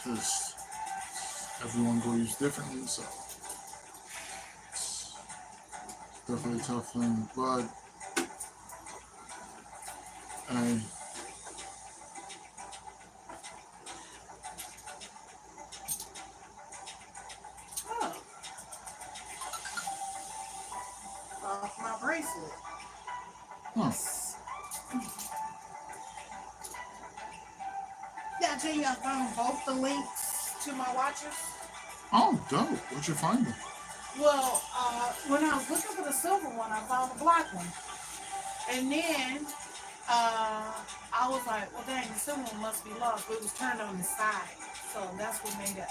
because everyone goes differently. So definitely a tough thing. But I Oh, off my bracelet. huh. Yeah, I tell you, I found both the links to my watches. Oh, dope. What'd you find? Well, when I was looking for the silver one, I found the black one. And then I was like, well, dang, the silver one must be lost, but it was turned on the side. So that's what made it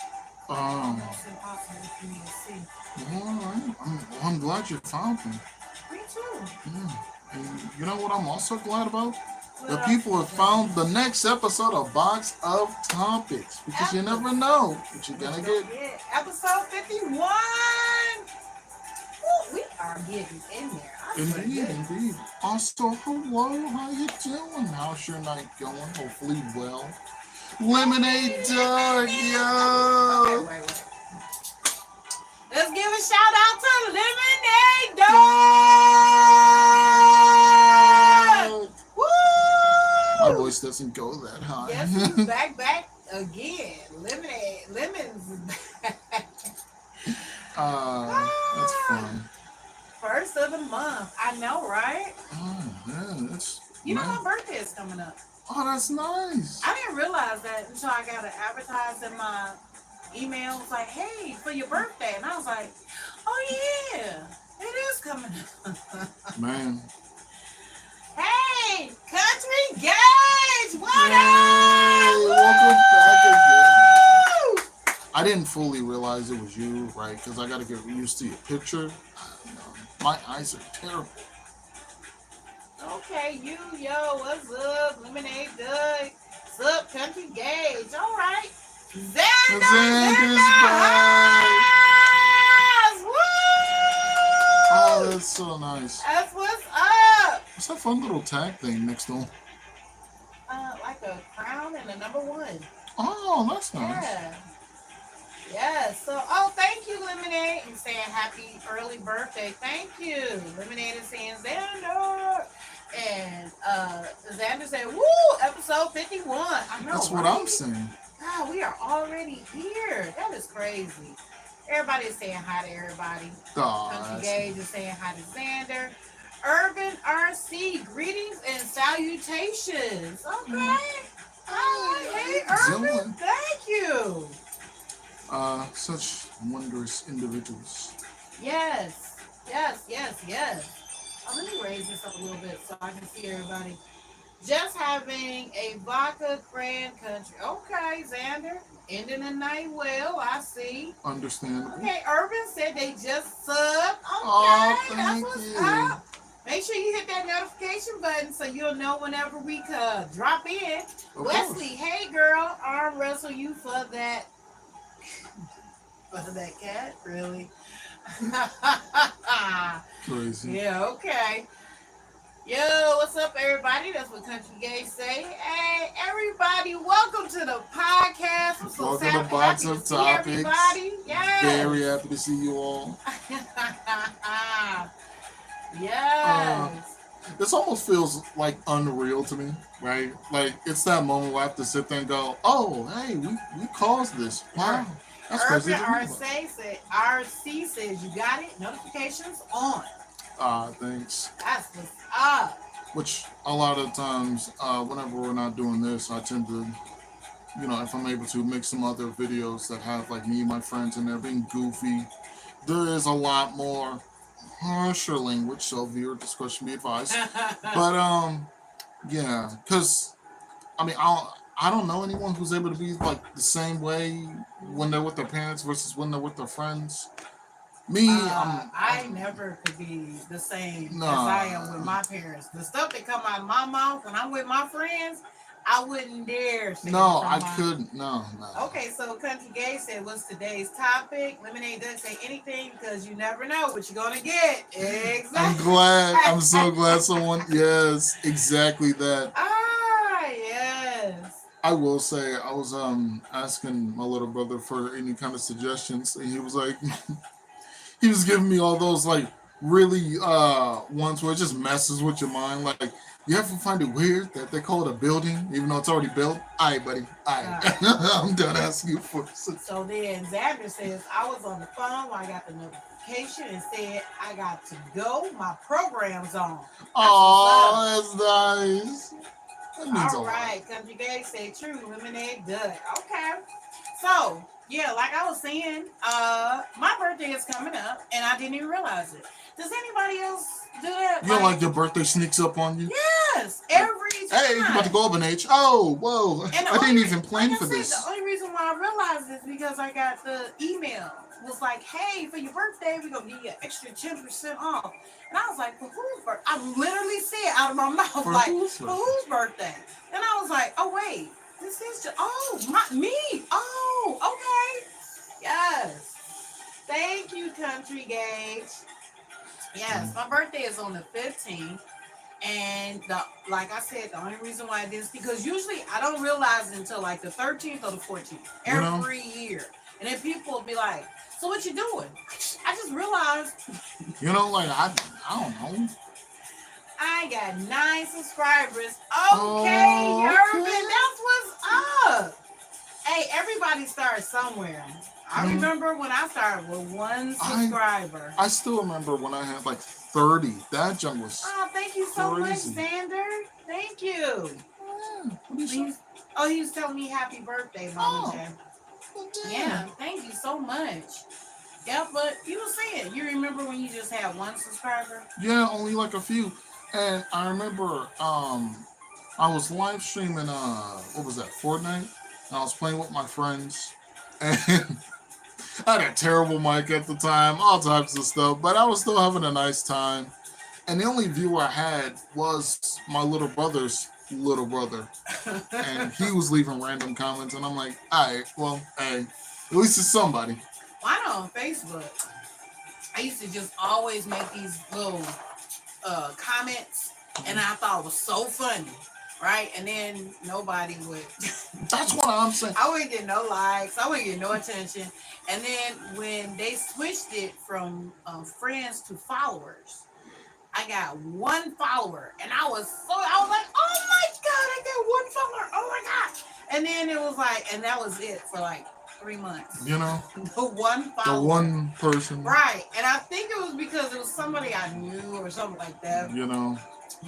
like Um, almost impossible for me to see. well, all right. I'm glad you found them. Me too. Yeah. And you know what I'm also glad about? What The else people you have think? found the next episode of Box of Topics because you never Episode. know what you're gonna Don't get. forget, episode 51. Ooh, we are getting in there. I swear to Indeed, goodness. indeed. Also, hello, how you doing? How's your night going? Hopefully well. Lemonade Dog, Okay, yo! wait. Let's give a shout out to Lemonade Dog. Dog! My Woo! voice doesn't go that high. Guess who's back again? Lemonade. Lemons is back. That's Ah, fun. first of the month. I know, right? Oh, man, that's You know man. my birthday is coming up. Oh, that's nice. I didn't realize that until I got it advertised in my email. It was like, hey, for your birthday. And I was like, oh, yeah, it is coming up. Man, Hey, Country Gage, what yay! up? Welcome back again. Woo! I didn't fully realize it was you, right? Because I got to get used to your picture. My eyes are terrible. Okay, yo, what's up? Lemonade Doug. What's up, Country Gage? All right. Xander, Xander's back. House! Woo! Oh, that's so nice. That's what's up. What's that fun little tag thing next to him? Like a crown and a number one. Oh, that's nice. Yeah. Yes. So, thank you, Lemonade. I'm saying happy early birthday. Thank you. Lemonade is saying Xander. And Xander said, woo, episode 51. I know, That's what right? I'm saying. God, we are already here. That is crazy. Everybody is saying hi to everybody. Oh, Country that's Gage is saying hi to Xander. Urban RC, greetings and salutations. Okay. Hey, Urban, Excellent. thank you. Such wondrous individuals. Yes. Let me raise this up a little bit so I can see everybody. Just having a vodka grand country. Okay, Xander. Ending the night well, I see. Understandable. Okay, Urban said they just subbed. Okay, Oh, that's thank what's you. up. Make sure you hit that notification button so you'll know whenever we drop in. Of Wesley, course. hey girl, arm wrestle you for that. For that cat, really? Crazy. Yeah, okay. Yo, what's up, everybody? That's what Country Gay say. Hey, everybody, welcome to the podcast. I'm so Welcome sad, to Box happy of to see Topics. everybody. Yes. Very happy to see you all. Yes. This almost feels like unreal to me, right? Like it's that moment where I have to sit there and go, "Oh, hey, we caused this. Wow, that's crazy." Urban to think RC says you got it. Notifications on. about. Thanks. That's what's up. Which a lot of times, whenever we're not doing this, I tend to, if I'm able to, make some other videos that have like me and my friends in there being goofy. There is a lot more harsher language, so viewer discretion be advised. But yeah, because I don't know anyone who's able to be like the same way when they're with their parents versus when they're with their friends. Me, I never could be the same No. as I am with my parents. The stuff that come out of my mouth when I'm with my friends, I wouldn't dare say it no, from I my- couldn't. No. Okay, so Country Gay said, what's today's topic? Lemonade doesn't say anything because you never know what you're going to get. Exactly. I'm glad. I'm so glad someone. Yes, exactly that. Ah, yes. I will say I was asking my little brother for any kind of suggestions, and he was like, he was giving me all those like really ones where it just messes with your mind. Like you ever find it weird that they call it a building even though it's already built? Alright, buddy. Alright. Uh, I'm done asking you for so then Xander says, I was on the phone when I got the notification and said, I got to go. My program's on. That's what's up. Oh, that's nice. That means a All lot. right. Country Gay said true. Lemonade Dud. Okay. So, yeah, like I was saying, my birthday is coming up and I didn't even realize it. Does anybody else do that? You don't like your birthday sneaks up on you? Yes, every Hey, you about to time. go up in age? Oh, whoa. And the I didn't only, even like plan I for said, this. the only reason why I realized is because I got the email. It was like, hey, for your birthday, we're going to give you an extra 10% off. And I was like, for whose birthday? I literally said out of my mouth, For like, whose for birthday? whose birthday? And I was like, oh, wait, this is just, me. Oh, okay. Yes. Thank you, Country Gage. Yes, my birthday is on the 15th. And like I said, the only reason why I did is because usually I don't realize it until like the 13th or the 14th You know? every year. And then people will be like, so what you doing? I just realized You know, like, I don't know. I got 9 subscribers. Okay, Urban, Okay. that's what's up. Hey, everybody starts somewhere. I Mm, remember when I started with 1 I subscriber. I still remember when I had like 30. That junk was Oh, thank you so much, crazy. Xander. Thank you. Yeah, what do you say? He was telling me happy birthday, Mama Oh, J. well, Yeah, damn. thank you so much. Yeah, but you were saying, you remember when you just had 1 subscriber? Yeah, only like a few. And I remember I was live streaming what was that, Fortnite? And I was playing with my friends. And I had a terrible mic at the time, all types of stuff, but I was still having a nice time. And the only viewer I had was my little brother's little brother. And he was leaving random comments, and I'm like, alright, well, hey, at least it's somebody. I know on Facebook, I used to just always make these little comments, and I thought it was so funny, right? And then nobody would. That's what I'm saying. I wouldn't get no likes. I wouldn't get no attention. And then when they switched it from friends to followers, I got 1 follower, and I was like, oh my god, I got 1 follower. Oh my god! And then it was like, and that was it for like 3 months. You know, The 1 the follower. one person, Right, and I think it was because it was somebody I knew or something like that. you know,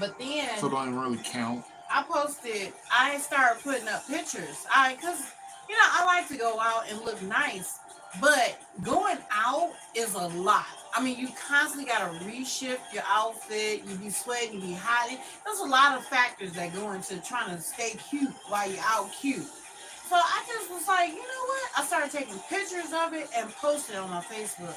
But then so don't even really count. I started putting up pictures. Because, I like to go out and look nice, but going out is a lot. I mean, you constantly got to reshift your outfit. You be sweating, you be hot. There's a lot of factors that go into trying to stay cute while you're out cute. So I just was like, you know what? I started taking pictures of it and posted it on my Facebook.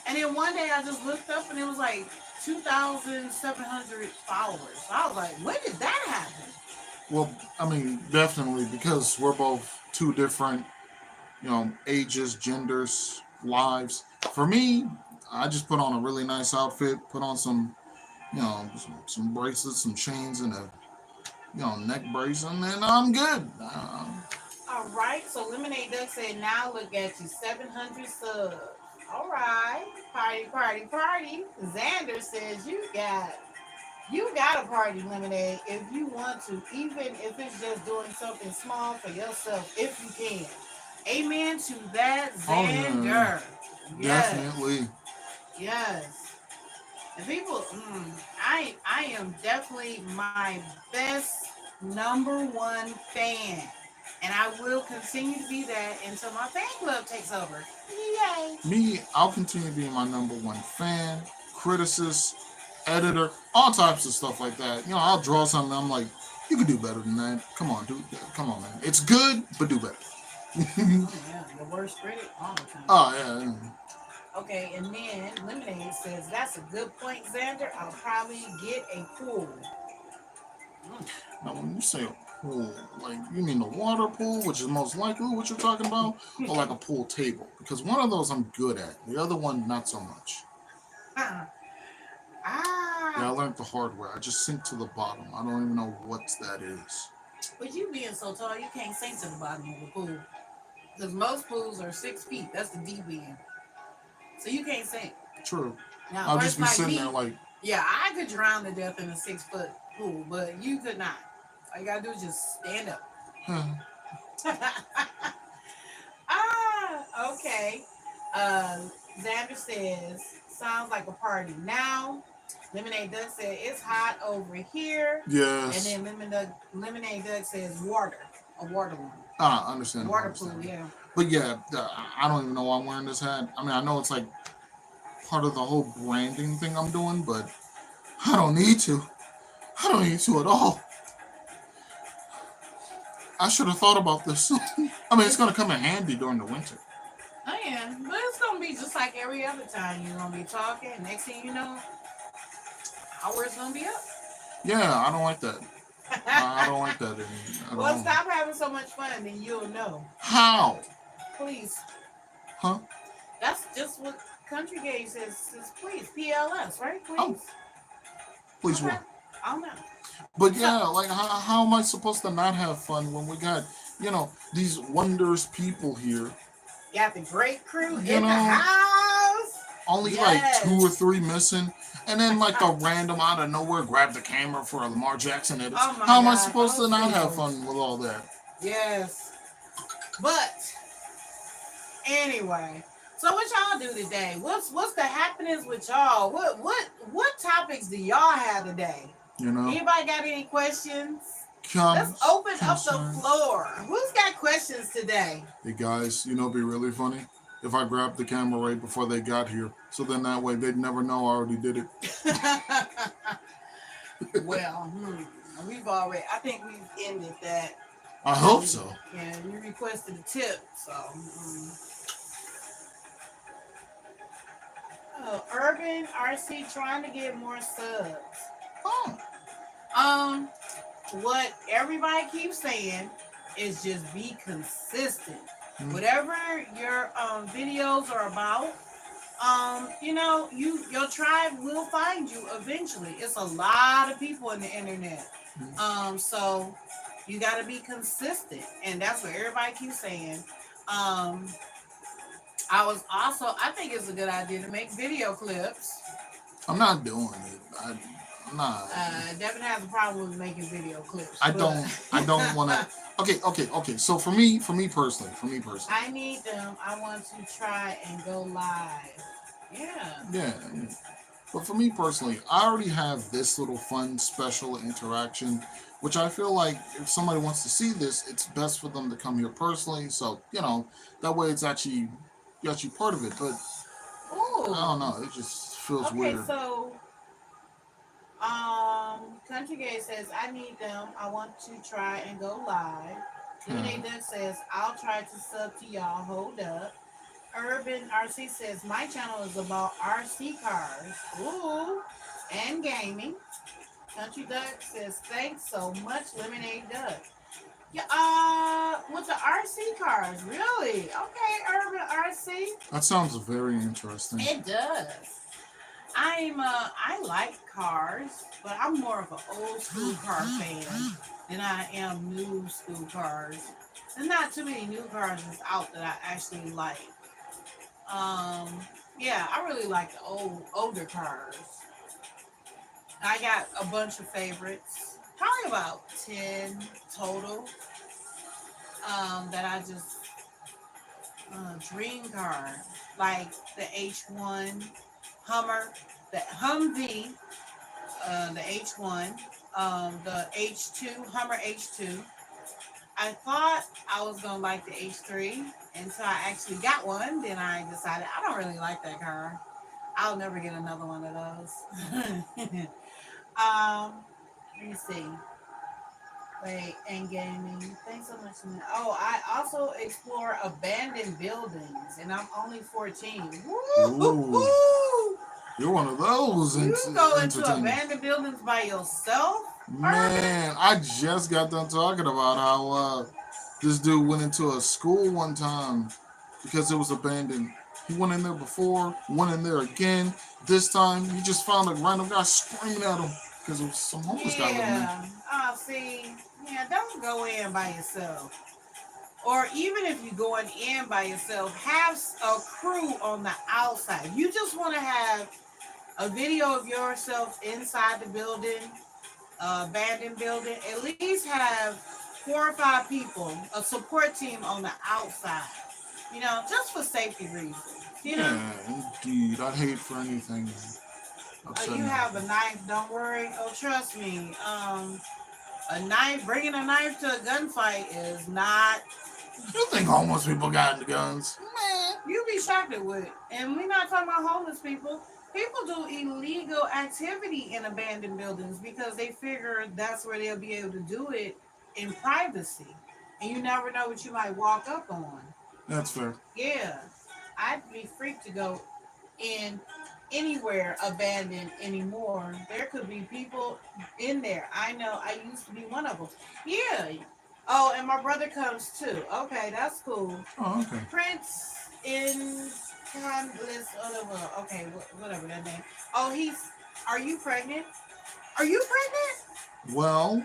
And then one day I just looked up and it was like 2,700 followers. So I was like, when did that happen? Well, I mean, definitely because we're both two different, ages, genders, lives. For me, I just put on a really nice outfit, put on some bracelets, some chains, and a neck brace, and then I'm good. All right. So Lemonade Duck said, now look at you, 700 subs. All right. Party, party, party. Xander says, you got a party, Lemonade, if you want to, even if it's just doing something small for yourself, if you can. Amen to that, Oh yeah, Xander. Yes, definitely. yes. And people, I am definitely my best number 1 fan, and I will continue to be that until my fan club takes over. Yay! Me, I'll continue being my number one fan, criticist, editor, all types of stuff like that. I'll draw something. I'm like, you could do better than that. Come on, dude. Come on, man. It's good, but do better. Oh yeah, the worst critic all the time. Oh yeah, yeah. Okay, and then Lemonade says, that's a good point, Xander. I'll probably get a pool. Mm. Now, when you say a pool, like you mean the water pool, which is most likely what you're talking about, or like a pool table? Because one of those I'm good at, the other one not so much. Ah, Yeah, I ah. learned the hard way. I just sink to the bottom. I don't even know what that is. But you being so tall, you can't sink to the bottom of the pool. Because most pools are 6 feet. That's the deep end. So you can't sink. True. Now, I'll just person be like sitting there me, like, yeah, I could drown to death in a 6 foot pool, but you could not. All you gotta do is just stand up. huh. Okay. Xander says, sounds like a party. Now, Lemonade Duck said, it's hot over here. And Yes. then Lemonade Duck says, water. A water one. Understand. Water pool, yeah. But yeah, I don't even know why I'm wearing this hat. I mean, I know it's like part of the whole branding thing I'm doing, but I don't need to. I don't need to at all. I should have thought about this. I mean, it's going to come in handy during the winter. Oh, yeah. But it's going to be just like every other time. You're going to be talking. Next thing you know, hours going to be up. Yeah, I don't like that. I don't like that. Well, stop having so much fun and you'll know. How? Please. Huh? That's just what Country Gay says, please. PLS, right? Please. Oh. Please okay. what? I don't know. But yeah, like how am I supposed to not have fun when we got, these wondrous people here? You got the great crew in the house. Only like 2 or 3 missing. And then like a random out of nowhere grab the camera for a Lamar Jackson edit. How am I supposed to not have fun with all that? Yes. But anyway, so what y'all do today? What's the happenings with y'all? What topics do y'all have today? Anybody got any questions? Let's open up the floor. Who's got questions today? Hey guys, it'd be really funny if I grabbed the camera right before they got here. So then that way they'd never know I already did it. Well, I think we've ended that. I hope so. Yeah, you requested a tip, so. Urban RC trying to get more subs. Oh. What everybody keeps saying is just be consistent. Whatever your videos are about, your tribe will find you eventually. It's a lot of people on the internet. So you got to be consistent, and that's what everybody keeps saying. I think it's a good idea to make video clips. I'm not doing it. I'm not. Devin has a problem with making video clips. I don't want to. Okay. So for me personally. I need them. I want to try and go live. Yeah. But for me personally, I already have this little fun special interaction, which I feel like if somebody wants to see this, it's best for them to come here personally. So, that way it's actually part of it. But I don't know, it just feels weird. Okay, so Country Gay says, I need them. I want to try and go live. Lemonade Duck says, I'll try to sub to y'all. Hold up. Urban RC says, my channel is about RC cars. Ooh. And gaming. Country Duck says, thanks so much, Lemonade Duck. Yeah, with the RC cars, really? Okay, Urban RC. That sounds very interesting. It does. I like cars, but I'm more of an old school car fan than I am new school cars. There's not too many new cars that's out that I actually like. Yeah, I really like the older cars. I got a bunch of favorites, probably about 10 total. That I just dream car, like the H1 Hummer, the Humvee, the H1, the H2 Hummer H2. I thought I was gonna like the H3 until I actually got one. Then I decided I don't really like that car. I'll never get another one of those. Let me see. Wait, and gaming. Thanks so much. Oh, I also explore abandoned buildings, and I'm only 14. Woo! You're one of those. You go into abandoned buildings by yourself? Man, I just got done talking about how this dude went into a school one time because it was abandoned. He went in there before, went in there again. This time, he just found a random guy screaming at him because there was some homeless guy living there. Oh, see, Yeah, don't go in by yourself. Or even if you're going in by yourself, have a crew on the outside. You just want to have a video of yourself inside the building, abandoned building. At least have 4 or 5 people, a support team on the outside. Just for safety reasons. Yeah, indeed. I'd hate for anything You upsetting. have a knife. Don't worry. Oh, trust me. A knife, bringing a knife to a gunfight is not. You think homeless people got the guns? You be shocked at what. And we're not talking about homeless people. People do illegal activity in abandoned buildings because they figure that's where they'll be able to do it in privacy. And you never know what you might walk up on. That's fair. Yeah. I'd be freaked to go in anywhere abandoned anymore. There could be people in there. I know I used to be one of them. Yeah. Oh, and my brother comes too. Okay, that's cool. Oh, okay. Prince in Timeless. Okay, whatever that name. Oh, Are you pregnant? Are you pregnant? Well,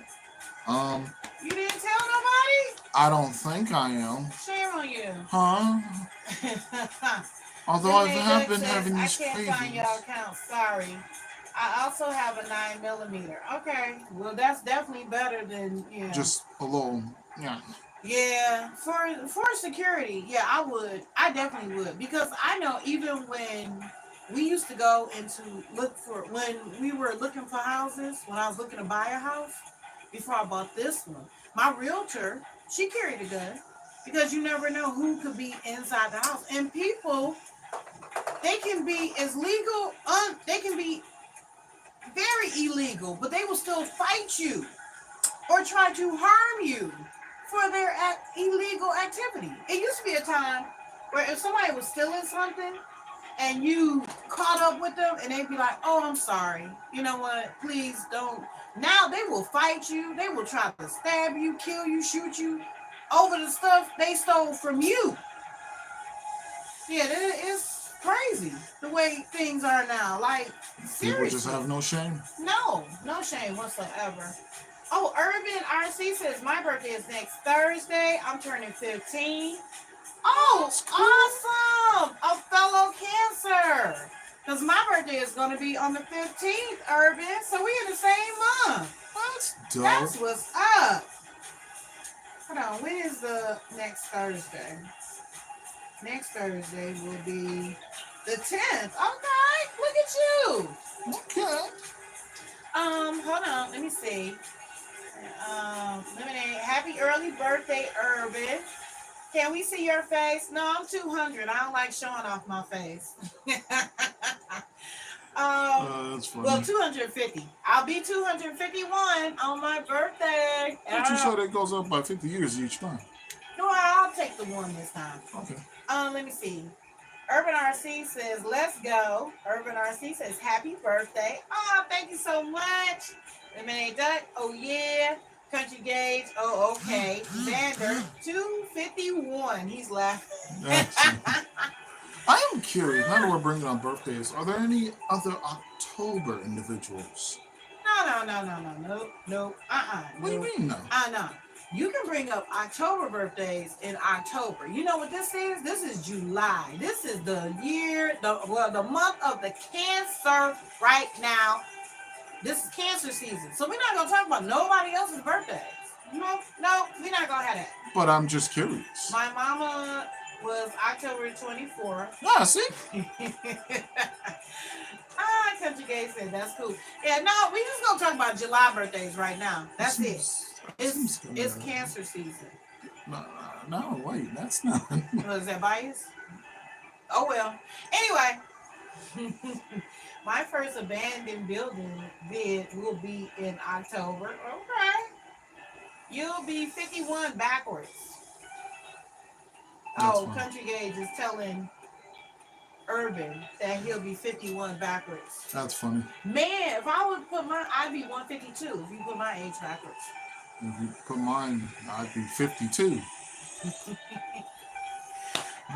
You didn't tell nobody? I don't think I am. Shame on you. Huh? Although I Renee have Duck been says, having I these can't find cravings. y'all account. Sorry. I also have a 9mm. Okay. Well, that's definitely better than Just a little, yeah. Yeah, for security, yeah, I would. I definitely would because I know even when we used to go into look for when we were looking for houses, when I was looking to buy a house before I bought this one, my realtor, she carried a gun because you never know who could be inside the house. And people, they can be as legal, they can be very illegal, but they will still fight you or try to harm you for their illegal activity. It used to be a time where if somebody was stealing something and you caught up with them and they'd be like, oh, I'm sorry. You know what? Please don't. Now they will fight you. They will try to stab you, kill you, shoot you over the stuff they stole from you. Yeah, it's crazy the way things are now. Like, People seriously. just have no shame. No shame whatsoever. Oh, Urban RC says my birthday is next Thursday. I'm turning 15. Oh, awesome! A fellow Cancer. Because my birthday is going to be on the 15th, Urban. So we in the same month. That's dope. That's what's up. Hold on. When is the next Thursday? Next Thursday will be the 10th. Okay. Look at you. Okay. Hold on. Let me see. Lemonade. Happy early birthday, Urban. Can we see your face? No, I'm 200. I don't like showing off my face. That's funny. Well, 250. I'll be 251 on my birthday. But you said it goes up by 50 years each time. No, I'll take the one this time. Okay. Let me see. Urban RC says, let's go. Urban RC says, happy birthday. Oh, thank you so much. Lemonade Duck, oh yeah. Country Gauge, oh okay. Xander, 251. He's laughing. I am curious, now that we're bringing on birthdays, are there any other October individuals? No. What do you mean, no? No. You can bring up October birthdays in October. You know what this is? This is July. This is the month of the Cancer right now. This is Cancer season. So we're not going to talk about nobody else's birthdays. No, we're not going to have that. But I'm just curious. My mama was October 24th. Ah, see? Country Gay said that's cool. Yeah, no, we just going to talk about July birthdays right now. That's it. It's Cancer season. No, wait, that's not. Was that bias? Oh, well. Anyway. My first abandoned building bid will be in October. Okay. You'll be 51 backwards. That's fine. Country Gauge is telling Urban that he'll be 51 backwards. That's funny. Man, if I would put I'd be 152 if you put my age backwards. If you put mine, I'd be 52.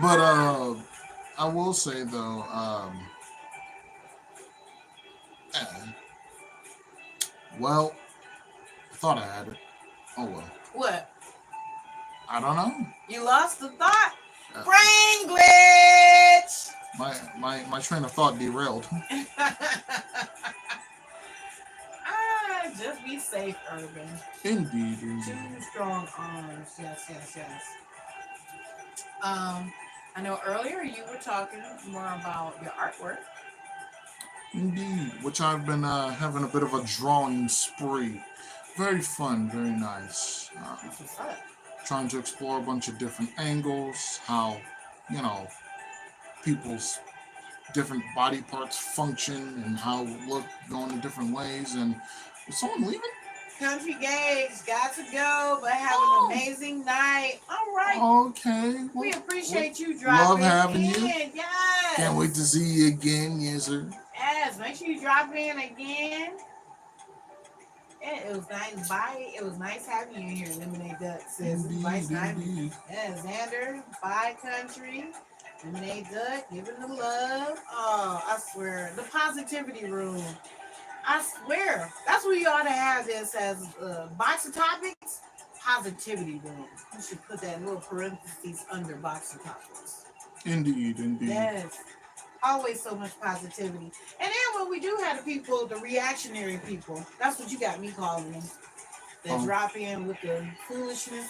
But I will say though, well, I thought I had it. Oh well. What? I don't know. You lost the thought? Uh, Brain glitch! my train of thought derailed. Just be safe, Urban. Indeed, Two indeed. strong arms. Yes, yes, yes. I know earlier you were talking more about your artwork. Indeed, which I've been having a bit of a drawing spree. Very fun, very nice. That's what's up. Trying to explore a bunch of different angles, how, you know, people's different body parts function and how look going in different ways. And is someone leaving? Country Gage, got to go, but have an Oh, amazing night. All right. okay. We Well, appreciate you love dropping having in. you. Yes. Can't wait to see you again, yes, sir. Yes. Make sure you drop in again. Yeah, it was nice. Bye. It was nice having you here. Lemonade Duck says it's nice Indeed, having you. indeed. Yeah, Xander, bye country. Lemonade Duck, giving the love. Oh, I swear. The positivity room. I swear. That's what you ought to have this as box of topics. Positivity room. You should put that little parentheses under box of topics. Indeed, indeed. Yes. Always so much positivity. And then when we do have the people, the reactionary people, that's what you got me calling them. That drop in with the foolishness.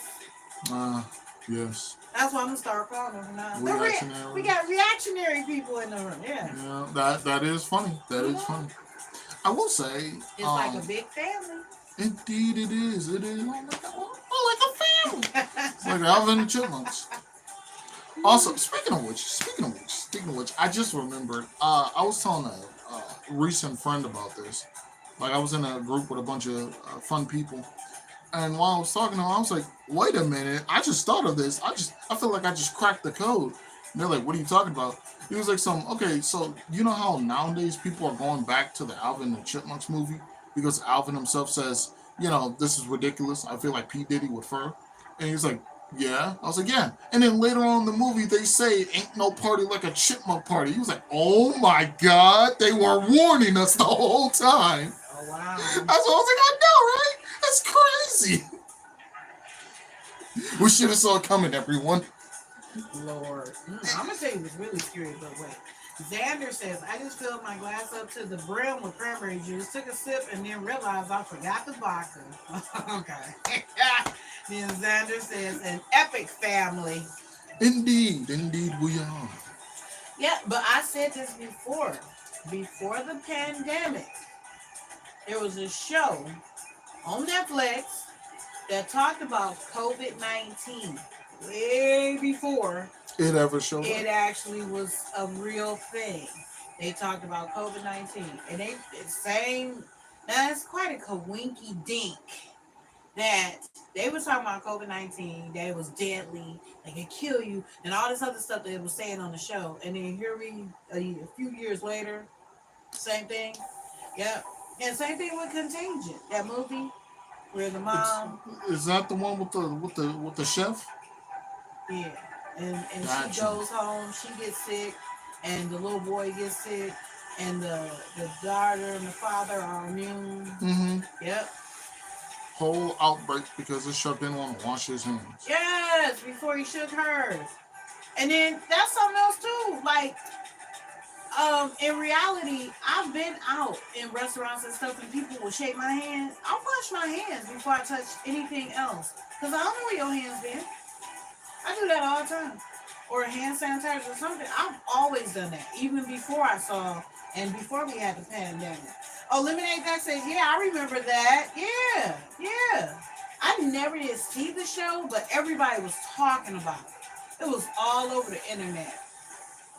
Yes. That's what I'm gonna start calling them now. Reactionary. We got reactionary people in the room. Yeah. Yeah, that is funny. That is funny. I will say, it's like a big family. Indeed, it is. It is. Oh, like a family. It's like Alvin and the Chipmunks. Also, speaking of which, I just remembered. I was telling a recent friend about this. Like, I was in a group with a bunch of fun people, and while I was talking to them, I was like, "Wait a minute! I just thought of this. I feel like I just cracked the code." And they're like, "What are you talking about?" He was like, okay, so you know how nowadays people are going back to the Alvin and the Chipmunks movie because Alvin himself says, this is ridiculous. I feel like P Diddy with fur, and he's like, yeah. I was like, yeah. And then later on in the movie, they say, ain't no party like a chipmunk party. He was like, oh my God, they were warning us the whole time. Oh, wow. I was like, I know, right? That's crazy. We should have saw it coming, everyone. Lord. I'm going to tell you what's really scary, but wait. Xander says, I just filled my glass up to the brim with cranberry juice, took a sip, and then realized I forgot the vodka. Okay. Then Xander says, an epic family. Indeed we are. Yeah, but I said this before. Before the pandemic, there was a show on Netflix that talked about COVID-19 way before it ever showed it actually was a real thing. They talked about COVID-19, and it's saying that's quite a coinky dink that they were talking about COVID-19, that it was deadly, they could kill you, and all this other stuff that it was saying on the show. And then here we a few years later, same thing. Yep. And same thing with Contagion, that movie where the mom is that the one with the chef? Yeah. And gotcha. She goes home, she gets sick, and the little boy gets sick, and the daughter and the father are immune. Mm-hmm. Yep. Whole outbreak because the chef didn't want to wash his hands. Yes, before he shook hers. And then that's something else too. Like, in reality, I've been out in restaurants and stuff, and people will shake my hand. I'll wash my hands before I touch anything else, because I don't know where your hands been. I do that all the time. Or hand sanitizer or something. I've always done that, even before I saw and before we had the pandemic. Oh, Lemonade Duck says, yeah, I remember that. Yeah. I never did see the show, but everybody was talking about it. It was all over the internet.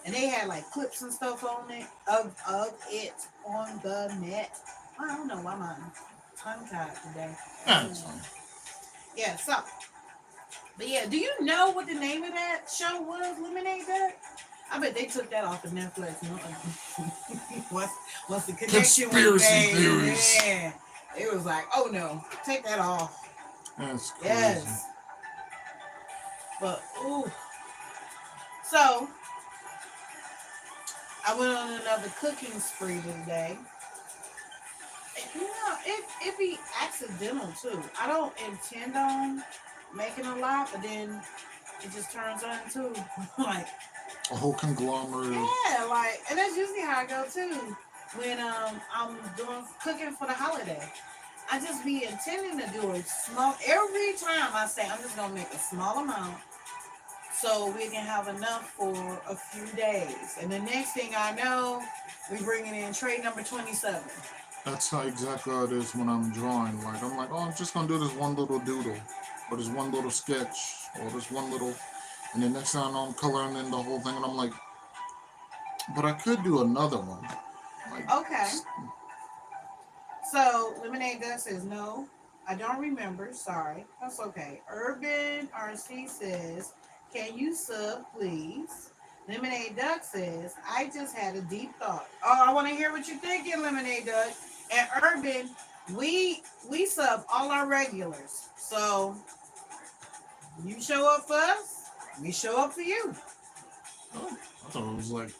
And they had like clips and stuff on it, of it on the net. I don't know why my tongue tied today. That's fine. Yeah, so. But yeah, do you know what the name of that show was, Lemonade Duck? I bet they took that off of Netflix. Once the connection was made, theories. Yeah, it was like, oh no, take that off. That's crazy. Yes. But ooh. So I went on another cooking spree today. It be accidental too. I don't intend on making a lot, but then it just turns on into like A whole conglomerate. yeah, like and that's usually how I go too. When I'm doing cooking for the holiday. I just be intending to do a small every time I say I'm just gonna make a small amount so we can have enough for a few days. And the next thing I know, we bringing in tray number 27. That's how exactly how it is when I'm drawing. Like I'm like, oh, I'm just gonna do this one little doodle, or this one little sketch, or this one little, and then next thing I know, I'm coloring in the whole thing, and I'm like, but I could do another one. Like, Okay. So Lemonade Duck says no. I don't remember. Sorry. That's okay. Urban RC says, can you sub please? Lemonade Duck says, I just had a deep thought. Oh, I want to hear what you're thinking, Lemonade Duck. And Urban, we sub all our regulars. So you show up for us, we show up for you. oh, I thought it was like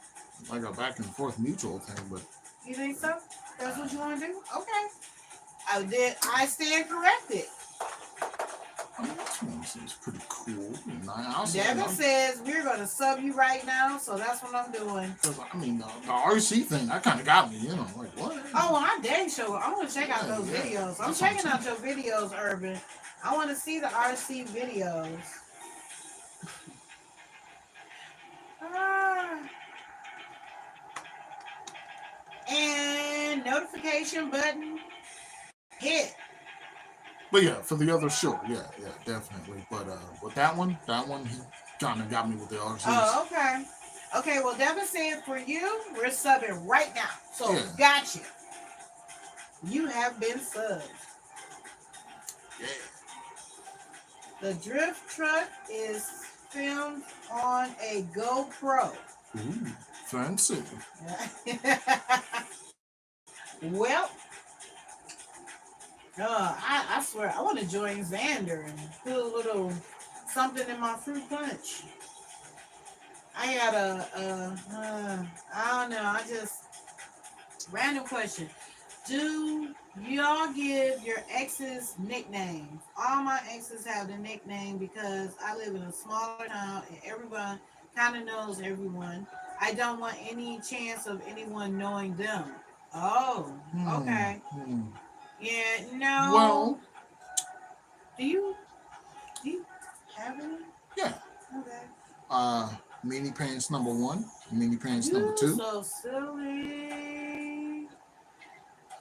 a back and forth mutual thing, but You think so? That's what you want to do? Okay. I stand corrected. I mean, this one seems pretty cool. And I Devin says we're gonna sub you right now, so that's what I'm doing. I mean, the RC thing, that kind of got me, like what? Oh, well, I dang sure. I want to check out those Yeah, videos. I'm that's checking what out your videos, Urban. I want to see the RC videos. Ah. And notification button hit. But yeah, for the other sure, yeah, definitely. But with that one, he kind of got me with the RCs. Oh, okay. Okay, well, Devin said for you, we're subbing right now. So, Yeah. gotcha. You have been subbed. Yeah. The drift truck is filmed on a GoPro. Ooh, fancy. Well, I swear, I want to join Xander and do a little something in my fruit punch. I got I don't know. Random question. Do y'all give your exes nicknames? All my exes have the nickname because I live in a smaller town and everyone kind of knows everyone. I don't want any chance of anyone knowing them. Oh, okay. Yeah, no. Well, do you have any? Yeah. Okay. Meanie Pants number 1, Meanie Pants You number 2. so silly.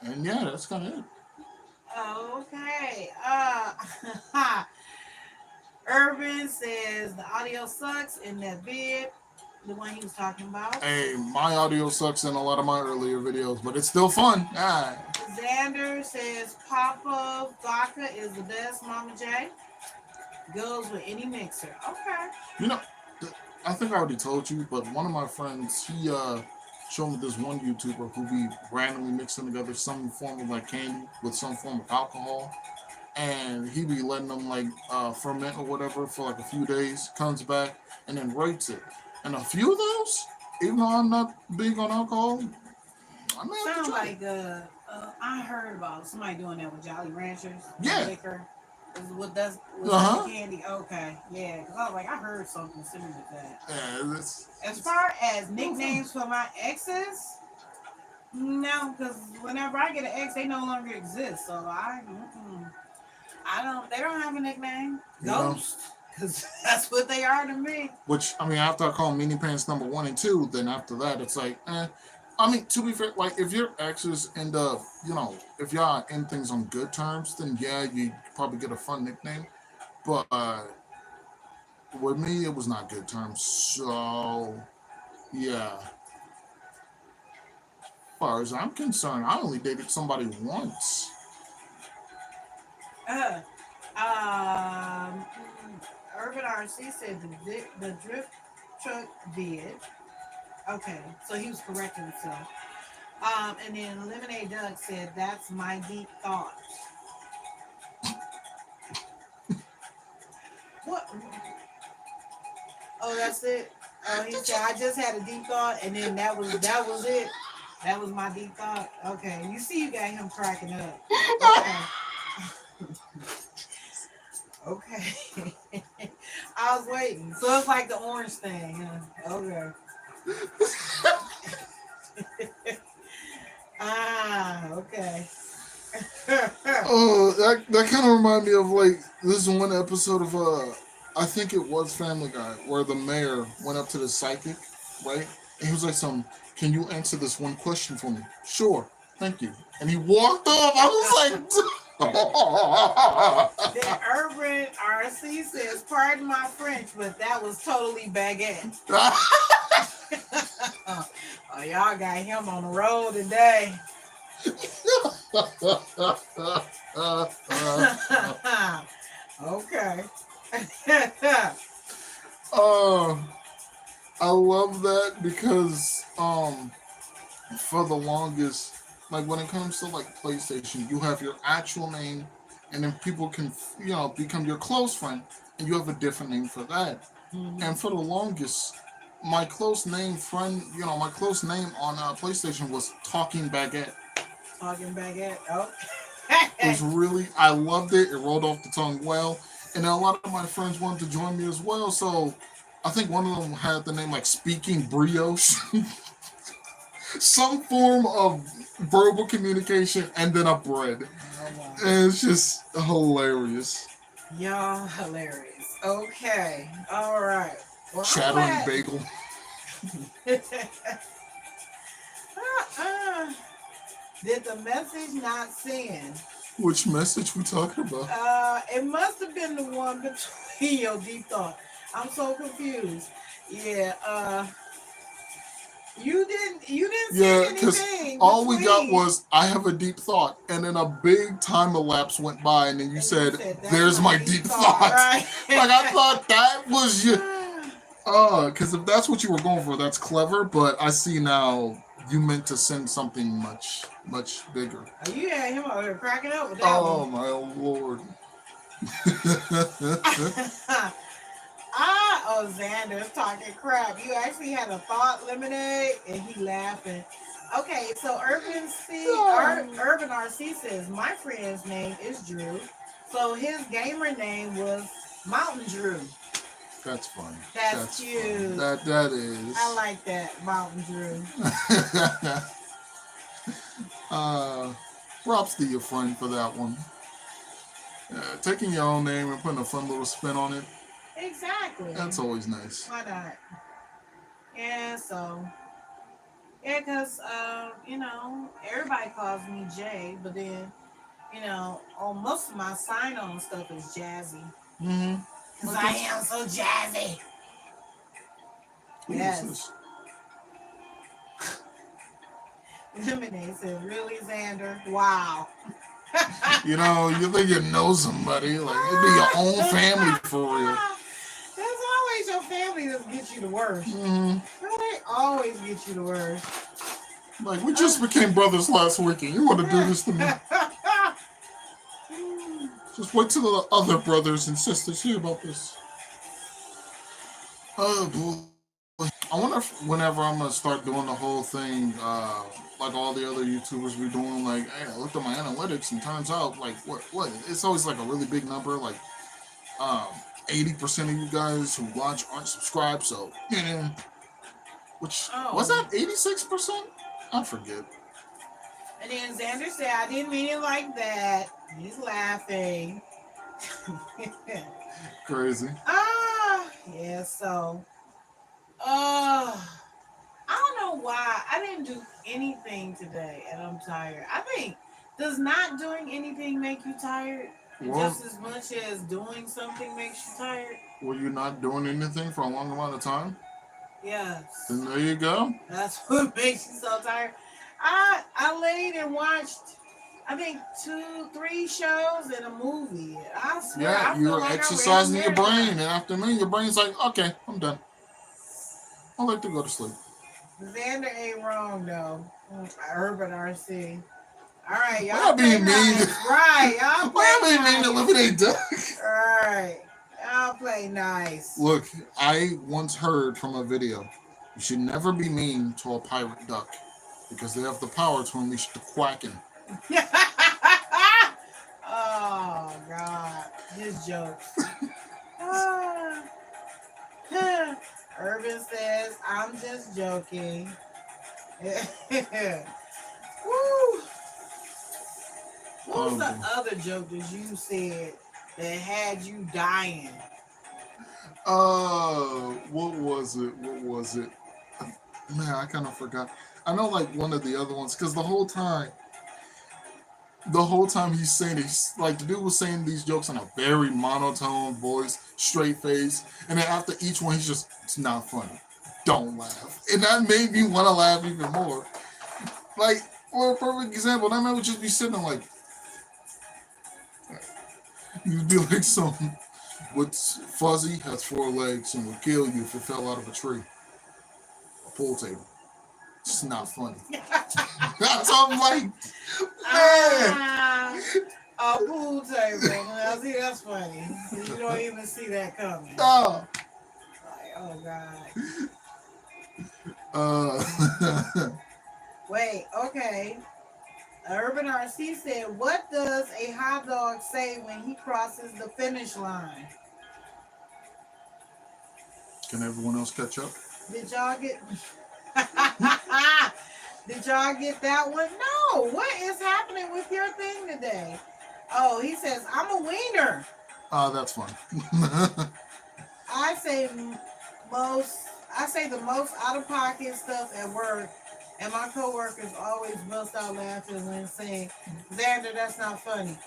And yeah, that's kind of it. Okay. Urban says the audio sucks in that vid, the one he was talking about. Hey, my audio sucks in a lot of my earlier videos, but it's still fun. Ah. Xander says Papa Vodka is the best, Mama J. Goes with any mixer. Okay. You know, I think I already told you, but one of my friends, he showed me this one YouTuber who be randomly mixing together some form of like candy with some form of alcohol, and he be letting them like ferment or whatever for like a few days, comes back and then rates it. And a few of those, even though I'm not big on alcohol, I mean, sounds like I heard about somebody doing that with Jolly Ranchers. Yeah. Liquor. With candy. Okay, yeah. Because I was like, I heard something similar to that. Yeah, as far as nicknames for my exes, no, because whenever I get an ex, they no longer exist. So I don't. They don't have a nickname. Ghost. Because that's what they are to me. Which, I mean, after I call them Meanie Pants number 1 and 2, then after that, it's like, I mean, to be fair, like, if your exes end up, if y'all end things on good terms, then yeah, you probably get a fun nickname. But with me, it was not good terms. So, yeah. As far as I'm concerned, I only dated somebody once. Urban RC said the drift truck did. Okay, so he was correcting himself. And then Lemonade Doug said, "That's my deep thought." What? Oh, that's it. Oh, he said, "I just had a deep thought," and then that was it. That was my deep thought. Okay, you see, you got him cracking up. Okay, okay. I was waiting. So it's like the orange thing. Huh? Okay. Ah, okay. Oh, that kind of reminded me of like this one episode of I think it was Family Guy where the mayor went up to the psychic, right? And he was like, "Some, can you answer this one question for me?" Sure, thank you. And he walked off. I was Then Urban RC says, "Pardon my French, but that was totally baguette." Oh, y'all got him on the road today. Okay. uh, I love that because for the longest, like when it comes to like PlayStation, you have your actual name, and then people can become your close friend, and you have a different name for that. And for the longest, my close name friend, my close name on PlayStation was Talking Baguette. Talking baguette. Oh. It was really, I loved it. It rolled off the tongue well, and a lot of my friends wanted to join me as well. So I think one of them had the name like Speaking Brioche. Some form of verbal communication and then a bread. Oh, wow. And it's just hilarious. Y'all hilarious. Okay. All right. Well, Chattering bagel. Did the message not send? Which message we talking about? It must have been the one between your deep thought. I'm so confused. Yeah, you didn't say because anything. all we got was I have a deep thought, and then a big time elapse went by, and then you said, "There's my deep thought." Right? Like I thought that was your. Because if that's what you were going for, that's clever. But I see now you meant to send something much, much bigger. Oh, you had him over here cracking up with that Oh one. my lord. Xander's talking crap. You actually had a thought, Lemonade, and he laughing. Okay, so Urban RC says my friend's name is Drew, so his gamer name was Mountain Drew. That's funny. That's cute. Fun. That is. I like that, Mountain Drew. Props to your friend for that one. Taking your own name and putting a fun little spin on it. Exactly. That's always nice. Why not? Yeah, so. Yeah, because, everybody calls me Jay, but then, on most of my sign-on stuff is Jazzy. Mm-hmm. Because I am so jazzy. Yes. Lemonade said, "Really, Xander? Wow." You think you know somebody. Like, it'd be your own family for real. That's always your family that gets you the worst. Mm-hmm. They always get you the worst. Like, we just became brothers last weekend. You want to do this to me? Just wait till the other brothers and sisters hear about this. Oh, boy. I wonder if whenever I'm going to start doing the whole thing, like all the other YouTubers be doing, like, hey, I looked at my analytics and turns out, like, what? It's always like a really big number, like, 80% of you guys who watch aren't subscribed, so, yeah. Which, was that 86%? I forget. And then Xander said, "I didn't mean it like that." He's laughing. Crazy. Yeah, so. I don't know why. I didn't do anything today and I'm tired. I think, does not doing anything make you tired? Just as much as doing something makes you tired? Were you not doing anything for a long amount of time? Yes. Then there you go. That's what makes you so tired. I laid and watched, I think 2-3 shows and a movie. I swear. Yeah, you were like exercising your brain, and after me, your brain's like, okay, I'm done. I like to go to sleep. Xander ain't wrong though. Urban RC. All right, y'all. Y'all being mean. Right, y'all play nice. Being mean to Lemonade Duck. All right, y'all play nice. Look, I once heard from a video, you should never be mean to a pirate duck. because they have the power to unleash the Quacken. Oh God, his jokes. Urban says, "I'm just joking." Woo. What was the other joke that you said that had you dying? What was it? What was it? Man, I kind of forgot. I know like one of the other ones because the whole time he's saying it, like the dude was saying these jokes in a very monotone voice, straight face, and then after each one, he's just, it's not funny. Don't laugh, and that made me want to laugh even more. Like, for a perfect example, that man would just be sitting there like, you'd be like, some what's fuzzy has 4 legs and would kill you if it fell out of a tree, a pool table. It's not funny. That's all I'm like, man. A pool table. Now, see, that's funny. You don't even see that coming. Oh. Like, oh God. Wait, okay. Urban RC said, "What does a hot dog say when he crosses the finish line?" Can everyone else catch up? Did y'all get? Did y'all get that one? No. What is happening with your thing today? Oh, he says, "I'm a wiener." That's fun. I say the most out of pocket stuff at work, and my coworkers always bust out laughing when saying, "Xander, that's not funny."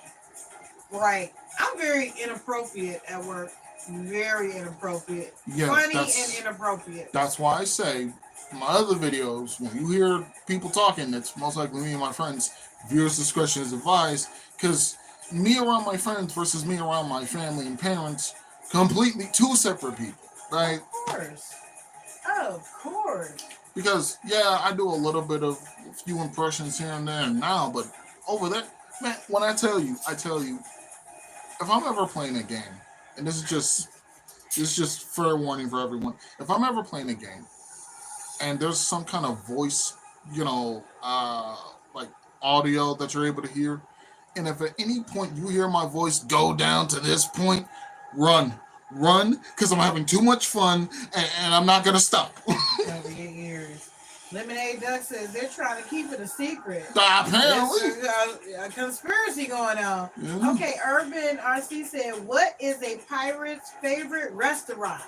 Right. I'm very inappropriate at work. Very inappropriate. Yes, funny and inappropriate. That's why I say my other videos, when you hear people talking, it's most likely me and my friends. Viewers' discretion is advised, because me around my friends versus me around my family and parents, completely two separate people, right? Of course. Because yeah, I do a little bit of a few impressions here and there and now, but over there, man, when I tell you, if I'm ever playing a game, and this is just fair warning for everyone, if I'm ever playing a game and there's some kind of voice, like audio that you're able to hear, and if at any point you hear my voice go down to this point, run, because I'm having too much fun and I'm not gonna stop. Over your ears. Lemonade Duck says they're trying to keep it a secret. Apparently. There's a conspiracy going on. Yeah. Okay, Urban RC said, "What is a pirate's favorite restaurant?"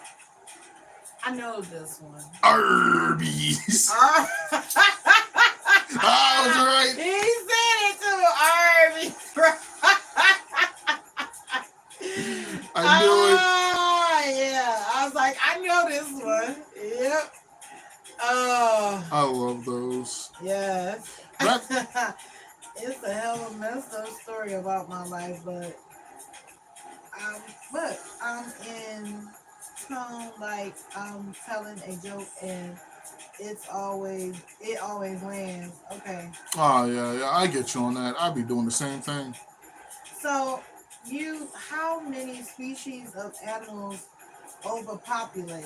I know this one. Arby's. I was right. He said it too. Arby's. I knew it. Yeah. I was like, I know this one. Yep. Oh. I love those. Yes. It's a hell of a messed up story about my life, but I'm in tone like I'm telling a joke and it always lands. Okay. Oh yeah, I get you on that. I'd be doing the same thing. So how many species of animals overpopulate?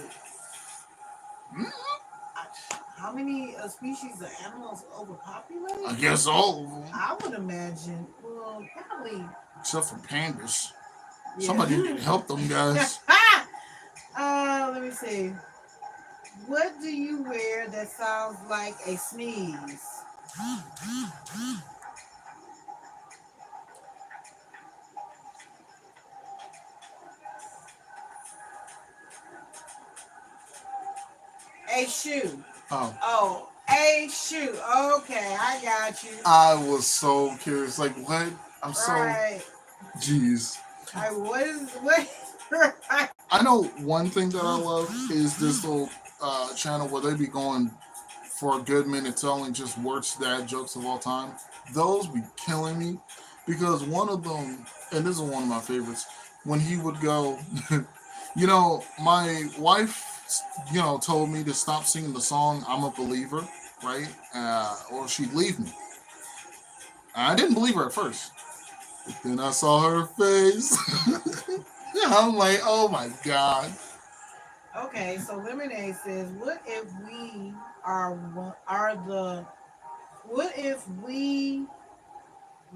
How many species of animals overpopulate? I guess all of them. I would imagine. Well, probably. Except for pandas. Yeah. Somebody need to help them guys. Let me see. What do you wear that sounds like a sneeze? A shoe. Oh, a shoe. Okay, I got you. I was so curious. Like, what? I'm so... Jeez. What? I know one thing that I love is this little channel where they be going for a good minute telling just worst dad jokes of all time. Those be killing me, because one of them, and this is one of my favorites, when he would go, my wife, told me to stop singing the song "I'm a Believer," right? Or she'd leave me. I didn't believe her at first. But then I saw her face. I'm like, oh my God. Okay, so Lemonade says, what if we are the What if we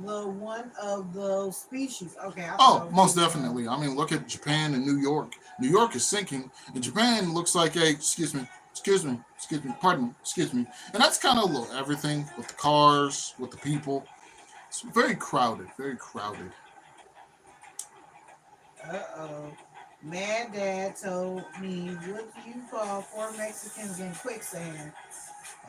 were one of those species? Okay, I Oh, thought most definitely. I mean, look at Japan and New York. New York is sinking, and Japan looks like a pardon me, excuse me. And that's kind of look everything with the cars, with the people. It's very crowded, very crowded. Uh-oh. Mad Dad told me, what do you call four Mexicans in quicksand?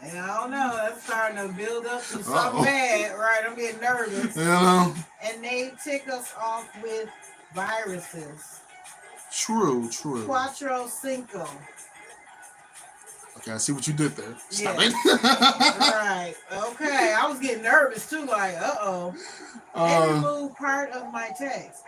And I don't know, that's starting to build up to something Uh-oh. bad, right? I'm getting nervous. You know, And they tick us off with viruses. true, true. Cuatro Cinco. Okay, I see what you did there. Stop Yeah. it. Right. Okay. I was getting nervous too, like, uh-oh. They removed part of my text.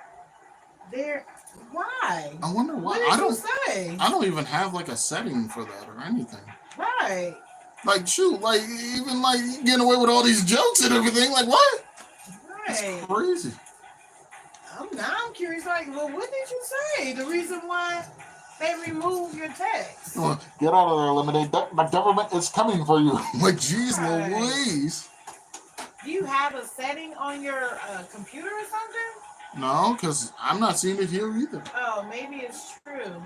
There. Why? I wonder why. What did you say? I don't even have like a setting for that or anything. Right. Like shoot, like even like getting away with all these jokes and everything. Like what? That's Right. crazy. I'm curious, like, well, what did you say? The reason why they removed your text. Get out of there, Lemonade. My government is coming for you. Like, geez, Right. Louise. Do you have a setting on your computer or something? No, because I'm not seeing it here either. Oh, maybe it's true.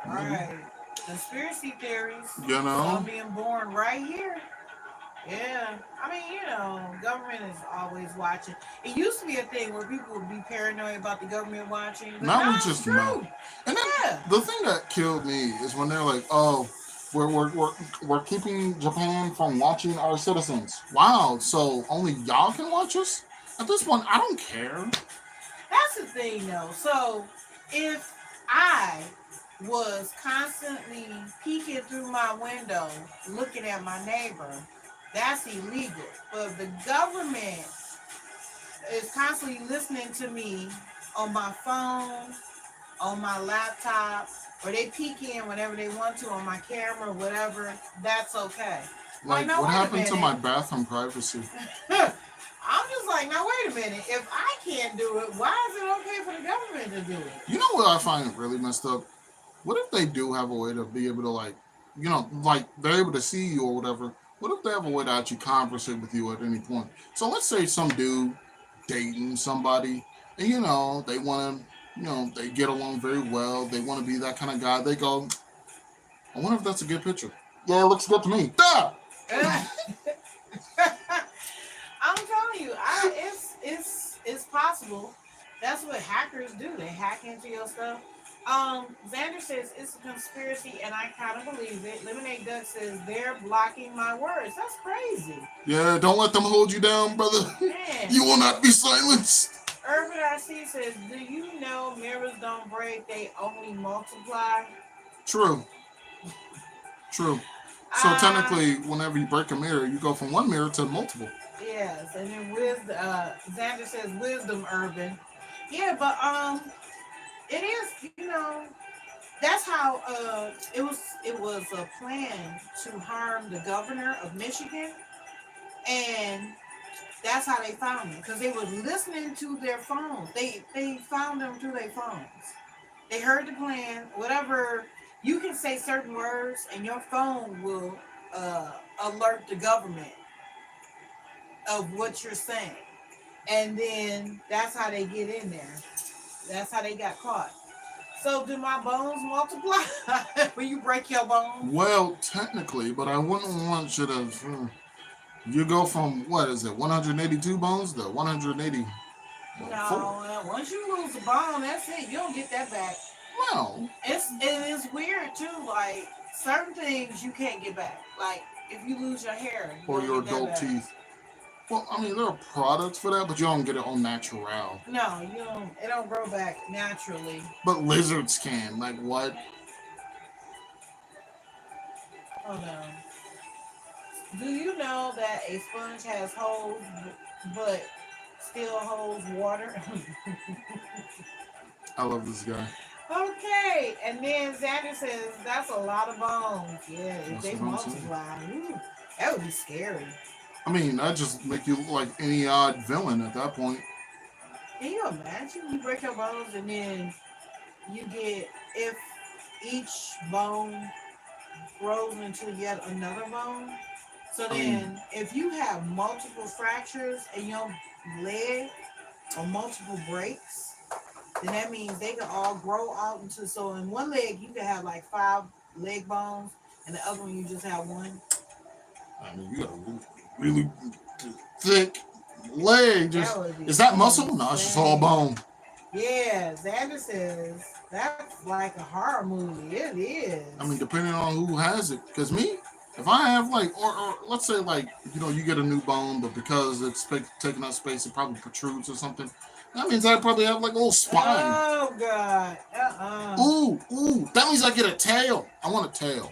All right. Conspiracy theories. You know? Some being born right here. Yeah. I mean, government is always watching. It used to be a thing where people would be paranoid about the government watching. But Now we it's just true. know. And then the thing that killed me is when they're like, oh, we're keeping Japan from watching our citizens. Wow, so only y'all can watch us? At this point, I don't care. That's the thing, though. So, if I was constantly peeking through my window, looking at my neighbor, that's illegal. But if the government is constantly listening to me on my phone, on my laptop, or they peek in whenever they want to on my camera, whatever, that's okay. Like, now, what wait a happened to minute. my bathroom privacy? I'm just like, now wait a minute. If I can't do it, why is it okay for the government to do it? You know what I find really messed up? What if they do have a way to be able to, like, like they're able to see you or whatever? What if they have a way to actually conversate with you at any point? So let's say some dude dating somebody, and they want to, they get along very well. They want to be that kind of guy. They go, I wonder if that's a good picture. Yeah, it looks good to me. Duh! I'm telling you, it's possible. That's what hackers do. They hack into your stuff. Xander says it's a conspiracy, and I kind of believe it. Lemonade Duck says they're blocking my words. That's crazy. Yeah, don't let them hold you down, brother. Man. You will not be silenced. Urban RC says, do you know mirrors don't break, they only multiply? True. So technically, whenever you break a mirror, you go from one mirror to multiple. Yes, and then Xander says wisdom, Urban. Yeah, but it is, that's how it was a plan to harm the governor of Michigan, and that's how they found them, because they were listening to their phones. They found them through their phones. They heard the plan, whatever. You can say certain words, and your phone will alert the government of what you're saying. And then that's how they get in there. That's how they got caught. So do my bones multiply when you break your bones? Well, technically, but I wouldn't want you to... You go from, 182 bones to 180... No, once you lose a bone, that's it. You don't get that back. Well, it's weird too. Like certain things you can't get back. Like if you lose your hair or your adult teeth. Well, I mean, there are products for that, but you don't get it on natural. No, you don't. It don't grow back naturally. But lizards can. Like what? Oh no. Do you know that a sponge has holes, but still holds water? I love this guy. Okay, and then Xander says that's a lot of bones. Yeah, if they multiply, that would be scary. I mean, that just make you look like any odd villain at that point. Can you imagine? You break your bones and then you get, if each bone grows into yet another bone. So I mean, then, if you have multiple fractures in your leg or multiple breaks, then that means they can all grow out into. So in one leg, you can have like 5 leg bones, and the other one you just have one. you got a really thick leg. That Just would be is that muscle? No, it's just all insane. bone. Yeah, Xander says that's like a horror movie. It is. I mean, depending on who has it. Because me, if I have like, or let's say like, you get a new bone, but because it's taking up space, it probably protrudes or something. That means I probably have like a little spine. Oh God. Ooh, that means I get a tail. I want a tail.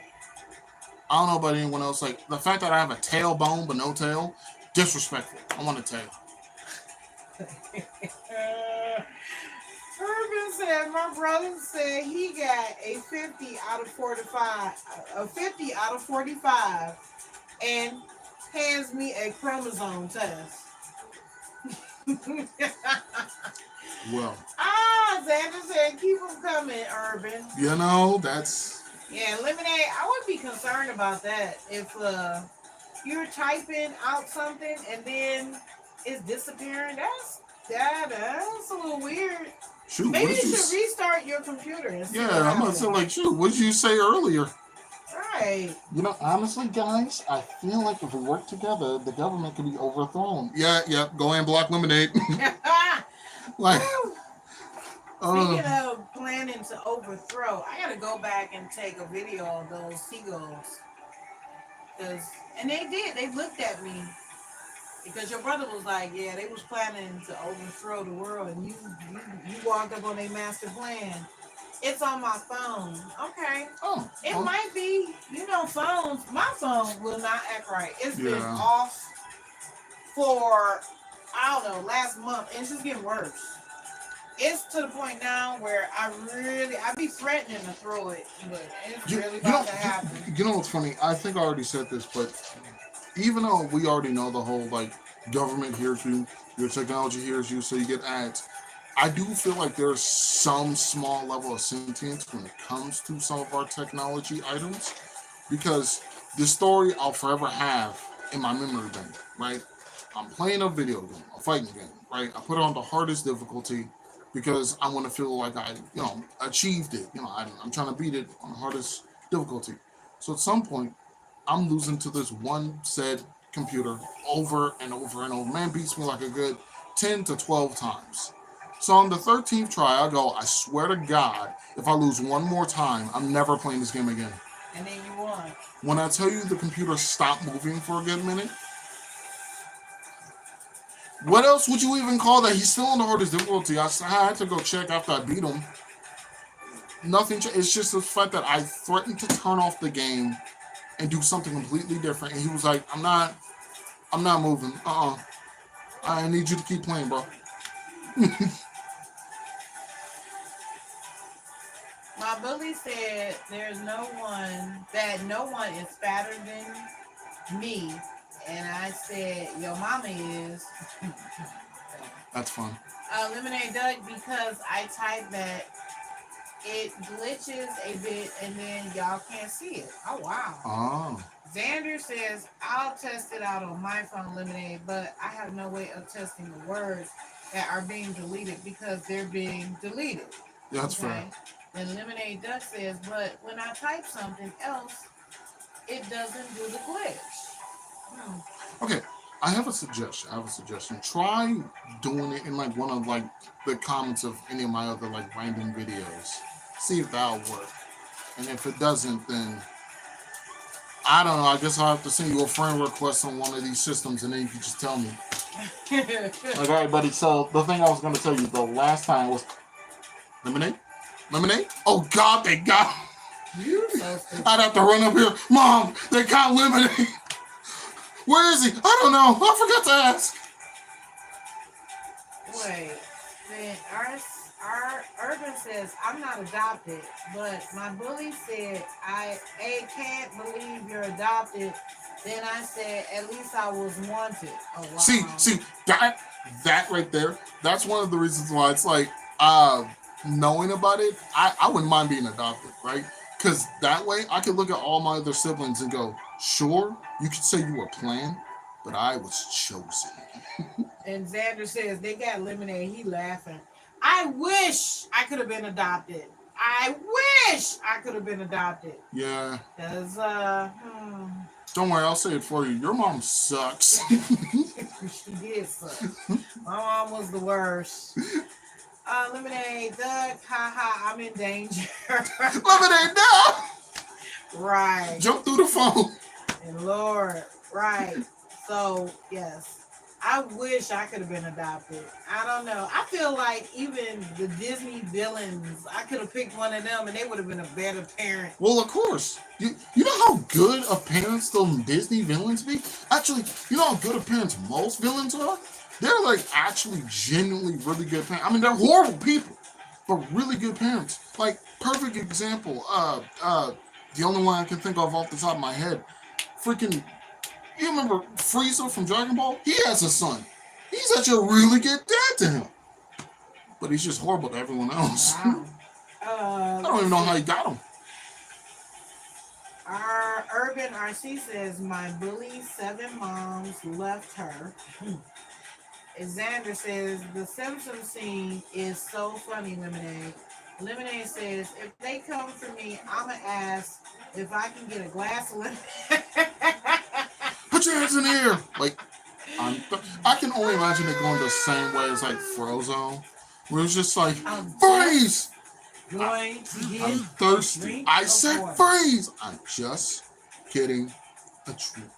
I don't know about anyone else. Like the fact that I have a tailbone but no tail, disrespectful. I want a tail. Urban said my brother said he got a 50 out of 45, a 50 out of 45, and hands me a chromosome test. Well, Xander said keep them coming, Urban. that's Yeah, Lemonade, I would be concerned about that if you're typing out something and then it's disappearing. That's a little weird. shoot. Maybe What you did should restart your computer and see Yeah, what I'm gonna happens. say like, shoot. What did you say earlier? Right. Honestly, guys, I feel like if we work together, the government can be overthrown. Yeah. Go and block Lemonade. Like, Speaking of planning to overthrow, I gotta go back and take a video of those seagulls. And they did. They looked at me because your brother was like, "Yeah, they was planning to overthrow the world," and you walked up on their master plan. It's on my phone. Okay. It might be. Phones. My phone will not act right. It's been off for I don't know last month, and it's just getting worse. It's to the point now where I be threatening to throw it, but it's really about to happen. You know what's funny? I think I already said this, but even though we already know the whole like government hears you, your technology hears you, so you get ads. I do feel like there's some small level of sentience when it comes to some of our technology items, because this story I'll forever have in my memory bank, right? I'm playing a video game, a fighting game, right? I put it on the hardest difficulty because I want to feel like I, achieved it. I'm trying to beat it on the hardest difficulty. So at some point, I'm losing to this one said computer over and over and over. Man beats me like a good 10 to 12 times. So on the 13th try, I go, I swear to God, if I lose one more time, I'm never playing this game again. And then you won. When I tell you the computer stopped moving for a good minute, what else would you even call that? He's still on the hardest difficulty. I had to go check after I beat him. Nothing. It's just the fact that I threatened to turn off the game and do something completely different, and he was like, I'm not moving. I need you to keep playing, bro. My bully said no one is fatter than me. And I said, your mama is. That's fun. Lemonade Doug, because I typed that it glitches a bit and then y'all can't see it. Oh, wow. Oh. Xander says, I'll test it out on my phone, Lemonade, but I have no way of testing the words that are being deleted because they're being deleted. Yeah, that's fair. Then Lemonade Duck says, but when I type something else, it doesn't do the glitch. Okay, I have a suggestion. Try doing it in like one of like the comments of any of my other like random videos. See if that'll work. And if it doesn't, then I don't know. I guess I'll have to send you a friend request on one of these systems, and then you can just tell me. Like, all right, buddy. So the thing I was gonna tell you the last time was lemonade. Oh God, they got. I'd have to run up here, Mom. They got lemonade. Where is he? I don't know. I forgot to ask. Wait, then our Urban says I'm not adopted, but my bully said I can't believe you're adopted. Then I said at least I was wanted. Oh wow. See that right there. That's one of the reasons why it's like knowing about it. I wouldn't mind being adopted, right? Because that way I could look at all my other siblings and go, sure, you could say you were planned, but I was chosen. And Xander says they got lemonade. He laughing. I wish I could have been adopted. I wish I could have been adopted. Yeah. Cause Don't worry, I'll say it for you. Your mom sucks. she did suck. My mom was the worst. Lemonade, Doug, haha, I'm in danger. Lemonade, no! Right. Jump through the phone. And Lord, right. So, yes. I wish I could have been adopted. I don't know. I feel like even the Disney villains, I could have picked one of them and they would have been a better parent. Well, of course. You know how good of parents the Disney villains be? Actually, you know how good of parents most villains are? They're like actually genuinely really good parents. I mean, they're horrible people, but really good parents. Like, perfect example. The only one I can think of off the top of my head, freaking. You remember Frieza from Dragon Ball? He has a son. He's such a really good dad to him, but he's just horrible to everyone else. Wow. I don't even know how he got him. Our Urban RC says my bully 7 moms left her. Xander says the Simpsons scene is so funny, Lemonade. Lemonade says if they come for me, I'ma ask if I can get a glass of lemonade. Put your hands in the air. Like, I can only imagine it going the same way as like Frozone, where it's just like, freeze! I'm thirsty. I said freeze! I'm just getting a drink.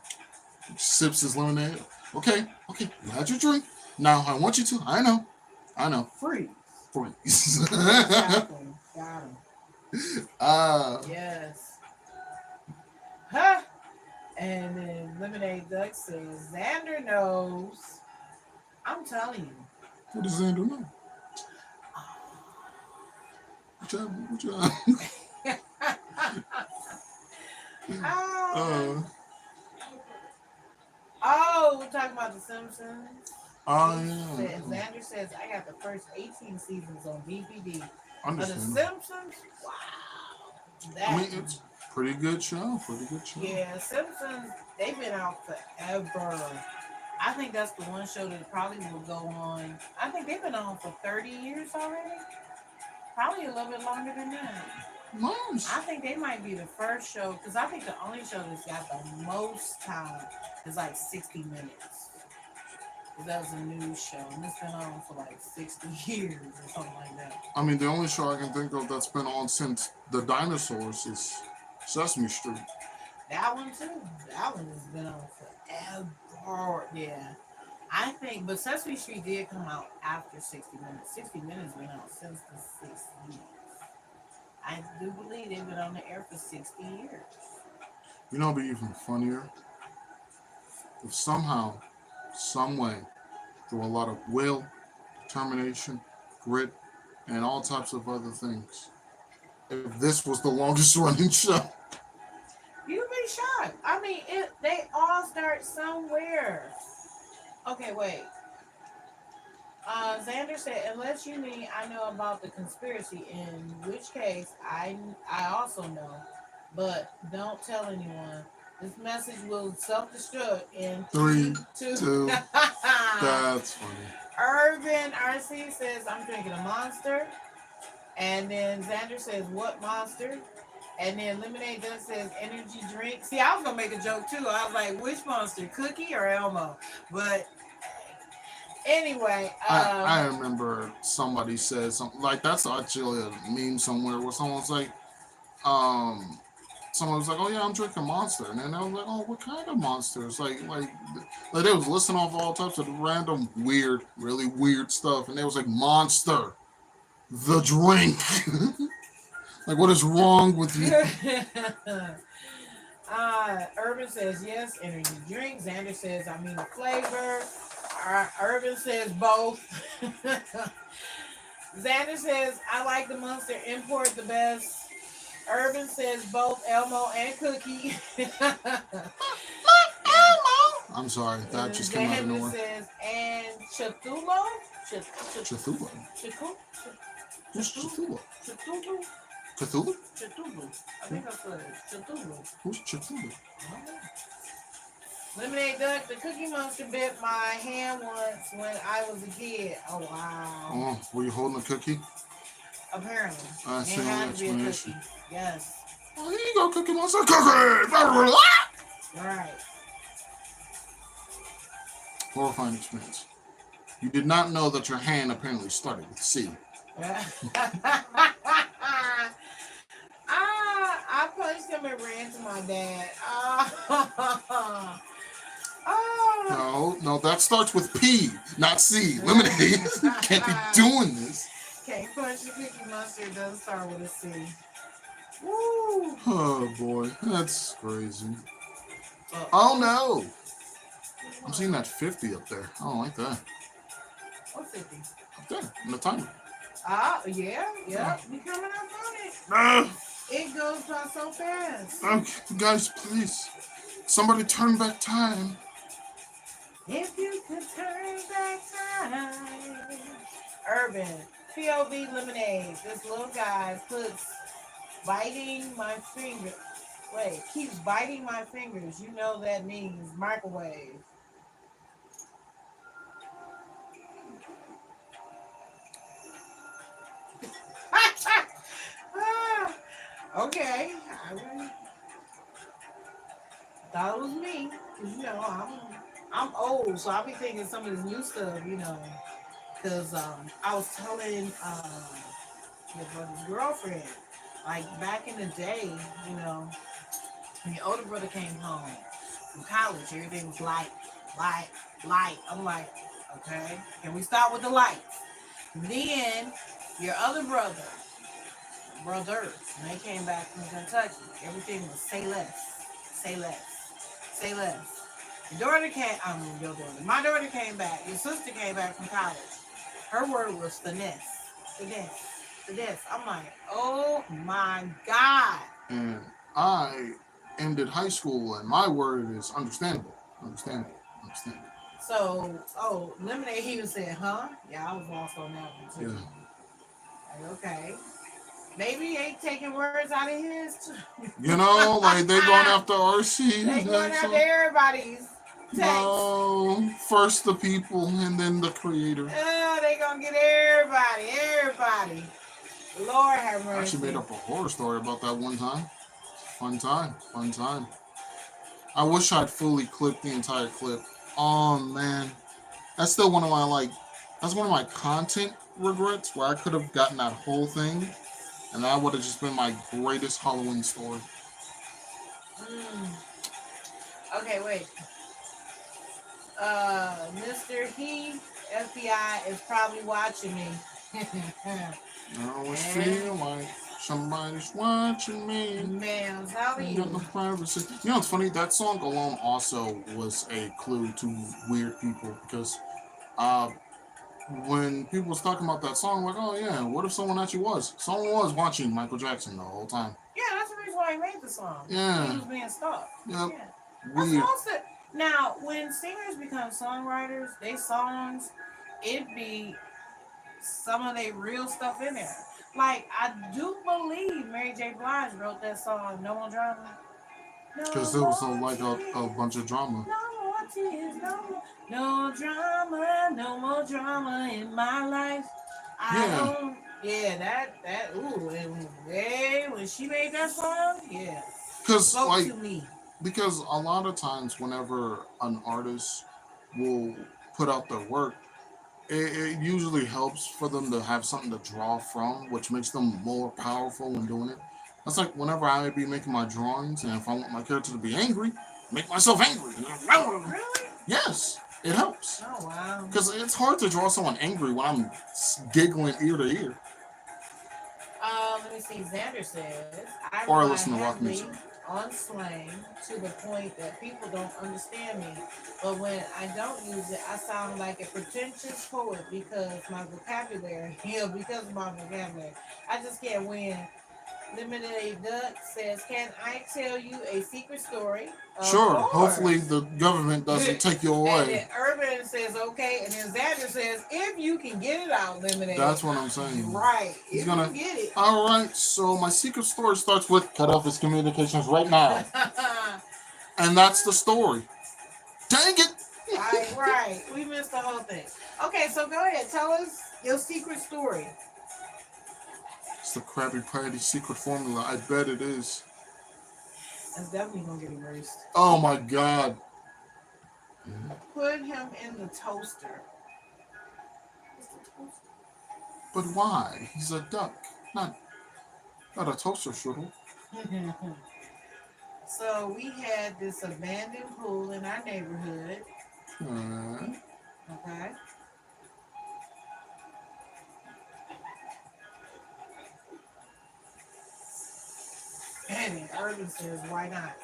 He sips his lemonade. Okay, you had your drink. Now I want you to. I know. Freeze. Got him. Yes. Huh? And then Lemonade Duck says, Xander knows. I'm telling you. What does Xander know? What y'all? We're talking about The Simpsons. Yeah. Xander says, I got the first 18 seasons on DVD. Of The Understand. Simpsons? Wow. I mean, it's pretty good show. Yeah, Simpsons, they've been out forever. I think that's the one show that probably will go on. I think they've been on for 30 years already. Probably a little bit longer than that. Nice. I think they might be the first show, because I think the only show that's got the most time is like 60 minutes. That was a news show, and it's been on for like 60 years or something like that. I mean, the only show I can think of that's been on since the dinosaurs is Sesame Street. That one too. That one has been on forever. Yeah. I think, but Sesame Street did come out after 60 Minutes. 60 Minutes been out since the 60s. I do believe they've been on the air for 60 years. You know, it'd be even funnier if somehow, some way, through a lot of will, determination, grit, and all types of other things, if this was the longest running show. You'd be shocked. I mean, they all start somewhere. Okay, wait. Xander said, unless you mean I know about the conspiracy, in which case I also know, but don't tell anyone. This message will self-destruct in 3, 2. 2. That's funny. Urban RC says, I'm drinking a Monster. And then Xander says, what Monster? And then Lemonade Duck says, energy drink. See, I was going to make a joke too. I was like, which Monster, Cookie or Elmo? But anyway. I remember somebody said something, like that's actually a meme somewhere where someone's like, someone was like, oh yeah, I'm drinking Monster. And then I was like, oh, what kind of Monsters? Like they was listing off all types of random weird, really weird stuff. And they was like, Monster, the drink. Like, what is wrong with you? Urban says, yes, energy drink. Xander says, I mean the flavor. Urban says both. Xander says, I like the Monster import the best. Urban says both Elmo and Cookie. I'm sorry, that just came out of nowhere. Says, and Cthulhu? Cthulhu? Cthulhu? Who's Cthulhu? Cthulhu? Cthulhu. I think that's what it is. Cthulhu. Who's Cthulhu? Lemonade Duck, the Cookie Monster bit my hand once when I was a kid. Oh, wow. Oh, were you holding a cookie? Apparently. That's It the only had to be a explanation. cookie. Yes. Oh, here you go, Cookie Monster. Cookie! Right. Horrifying experience. You did not know that your hand apparently started with C. I punched him and ran to my dad. No, that starts with P, not C. Lemonade. Can't be doing this. Can't punch the Cookie Monster. It doesn't start with a C. Woo! Oh boy, that's crazy. Oh no! I'm seeing that 50 up there. I don't like that. What 50? Up there, in the timer. Yeah. We coming up on it. It goes by so fast. Okay, guys, please. Somebody turn back time. If you could turn back time. Urban. POV Lemonade. This little guy keeps biting my finger. Keeps biting my fingers. You know that means microwave. Okay. I really thought it was me. 'Cause, you know, I'm old, so I'll be thinking some of this new stuff, you know. Because I was telling your brother's girlfriend, like back in the day, you know, when your older brother came home from college, everything was light. I'm like, okay, can we start with the lights? Then your other brothers, when they came back from Kentucky, everything was say less. My daughter came back. Your sister came back from college. Her word was finesse. I'm like, oh my God. And I ended high school, and my word is understandable. So, Lemonade, he was saying, huh? Yeah, I was lost on that one too. Yeah. Like, okay. Maybe he ain't taking words out of his too. You know, like they going after RC. They going after everybody's text. No, first the people and then the creator. They gonna get everybody. Lord have mercy. I actually made up a horror story about that one time. Fun time. I wish I'd fully clipped the entire clip. Oh man, that's still one of my content regrets, where I could have gotten that whole thing, and that would have just been my greatest Halloween story. Okay, wait. Mr. FBI is probably watching me. I always feel like somebody's watching me. Man, how are you? Got no privacy. You know, it's funny, that song alone also was a clue to weird people, because when people was talking about that song, I'm like, oh yeah, what if someone was watching Michael Jackson the whole time? Yeah, that's the reason why he made the song. Yeah. He was being stalked. Yep. Yeah. Weird. Now, when singers become songwriters, they songs, it be some of their real stuff in there. Like, I do believe Mary J. Blige wrote that song, No More Drama. Because there was a bunch of drama. No more tears, no drama, no more drama in my life. When she made that song, yeah. Because a lot of times whenever an artist will put out their work, it usually helps for them to have something to draw from, which makes them more powerful when doing it. That's like whenever I be making my drawings, and if I want my character to be angry, make myself angry. Really? Yes, it helps. Oh, wow. Because it's hard to draw someone angry when I'm giggling ear to ear. Let me see. Xander says, I or rely listen to rock heavily music. on slang to the point that people don't understand me. But when I don't use it, I sound like a pretentious poet because of my vocabulary. I just can't win Lemonade Duck says, "Can I tell you a secret story?" Of Sure. course. Hopefully the government doesn't take you And then away. Urban says, "Okay," and then Xander says, "If you can get it out, Lemonade." That's what I'm saying. Right. He's If gonna. you get it. All right. So my secret story starts with cut off his communications right now, and that's the story. Dang it! Right. We missed the whole thing. Okay, so go ahead. Tell us your secret story. It's the Krabby Patty secret formula. I bet it is. That's definitely gonna get erased. Oh my God. Put him in the toaster. What's the toaster? But why? He's a duck, not a toaster strudel. So we had this abandoned pool in our neighborhood. Okay. And Urban says, "Why not?"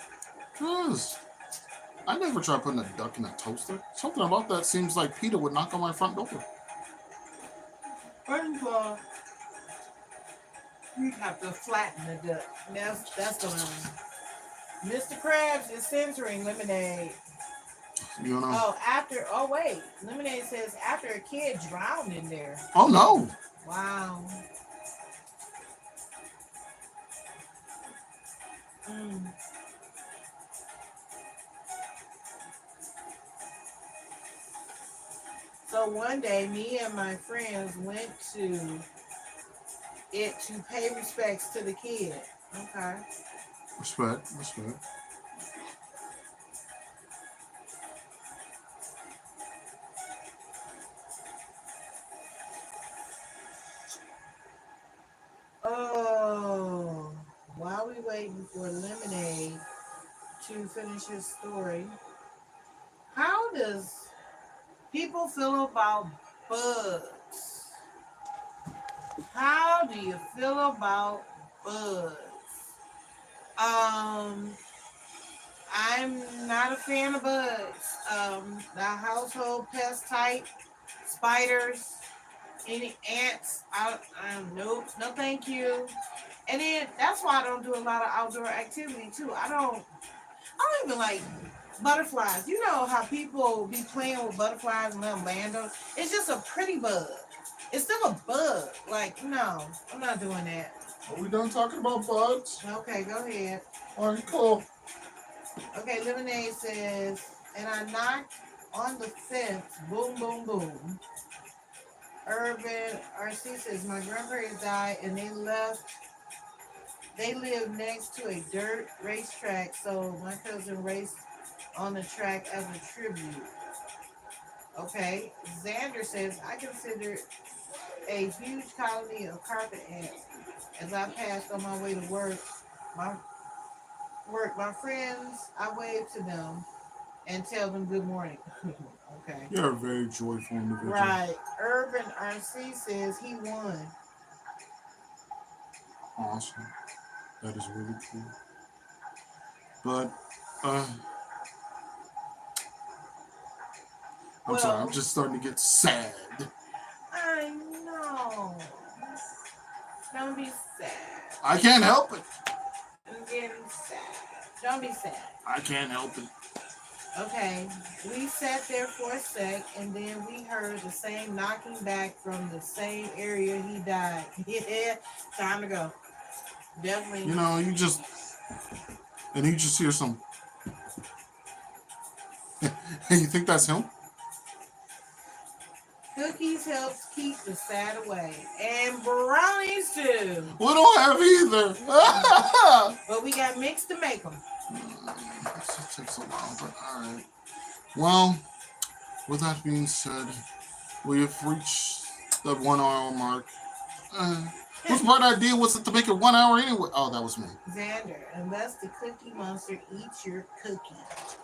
Cause I never tried putting a duck in a toaster. Something about that seems like Peter would knock on my front door. First of all, you have to flatten the duck. That's the one. Mr. Krabs is censoring Lemonade. You know? Oh wait. Lemonade says after a kid drowned in there. Oh no! Wow. So one day, me and my friends went to it to pay respects to the kid. Okay. Respect. Oh, while we waiting for Lemonade to finish his story, how does people feel about bugs? How do you feel about bugs? I'm not a fan of bugs. The household pest type, spiders, any ants, nope, no thank you. And then that's why I don't do a lot of outdoor activity too. I don't even like butterflies. You know how people be playing with butterflies and let them land on. It's just a pretty bug. It's still a bug. Like, no, I'm not doing that. Are we done talking about bugs? Okay, go ahead. All right, cool. Okay, Lemonade says, and I knocked on the fence, boom, boom, boom. Urban RC says, my grandparents died and they lived next to a dirt racetrack, so my cousin raced on the track as a tribute. Okay, Xander says, I consider a huge colony of carpet ants as I passed on my way to work. My friends, I wave to them and tell them good morning. Okay. You're a very joyful individual. Right. Urban RC says he won. Awesome. That is really cool. But, I'm sorry, I'm just starting to get sad. I know. Don't be sad. I can't help it. I'm getting sad. Don't be sad. I can't help it. Okay, we sat there for a sec, and then we heard the same knocking back from the same area he died. Yeah, time to go. Definitely. You know, you just hear some. You think that's him? Cookies helps keep the sad away, and brownies too. We don't have either. But we got mix to make them. It takes a while, but all right. Well, with that being said, we have reached the 1 hour mark. Whose bright idea was it to make it 1 hour anyway? Oh, that was me. Xander, unless the Cookie Monster eats your cookie.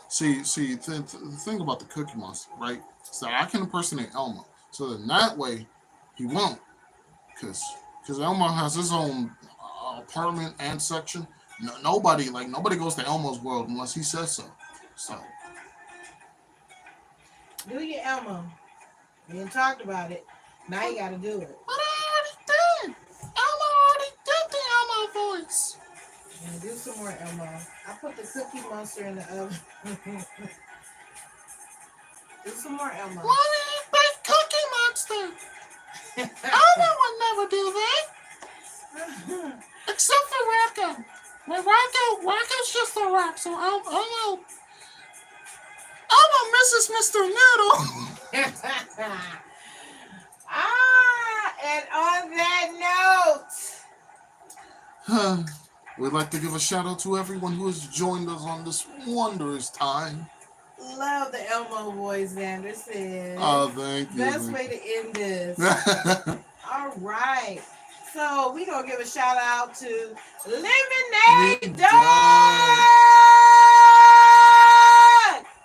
See, the thing about the Cookie Monster, right? Is that I can impersonate Elmo. So then that way, he won't. Because Elmo has his own apartment and section. Nobody goes to Elmo's world unless he says so. So. Do your Elmo. We didn't talk about it. Now you got to do it. But I already did. Elmo already did the Elmo nice. And do some more Elmo. I put the Cookie Monster in the oven. Do some more Elmo. Why did you bake Cookie Monster? Elmo would never do that. Except for Rocco. Well, Rocco's just a rock, so Elmo misses Mr. Noodle. And on that note, we'd like to give a shout out to everyone who has joined us on this wondrous time. love the Elmo voice, Xander said. Oh, thank you. Best way to end this. All right. So we're going to give a shout out to Lemonade Dog.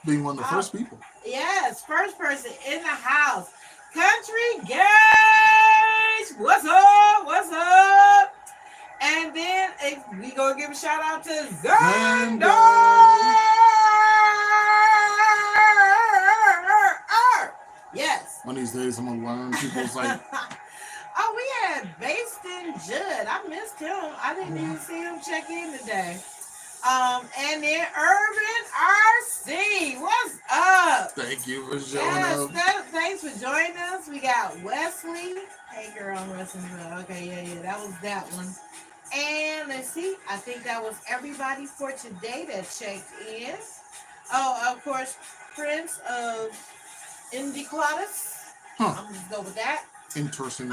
Being one of the first people. Yes, first person in the house. Country Gage. What's up? What's up? And then we going to give a shout out to Xander. Yes. One of these days, I'm going to learn people's like... Oh, we had Baston Judd. I missed him. I didn't even see him check in today. And then Urban RC. What's up? Thank you for showing up. Thanks for joining us. We got Wesley. Hey, girl, I'm Wesley. Okay, yeah, that was that one. And let's see. I think that was everybody for today that checked in. Oh, of course, Prince of Indiclatus. Huh. I'm just go with that. Interesting.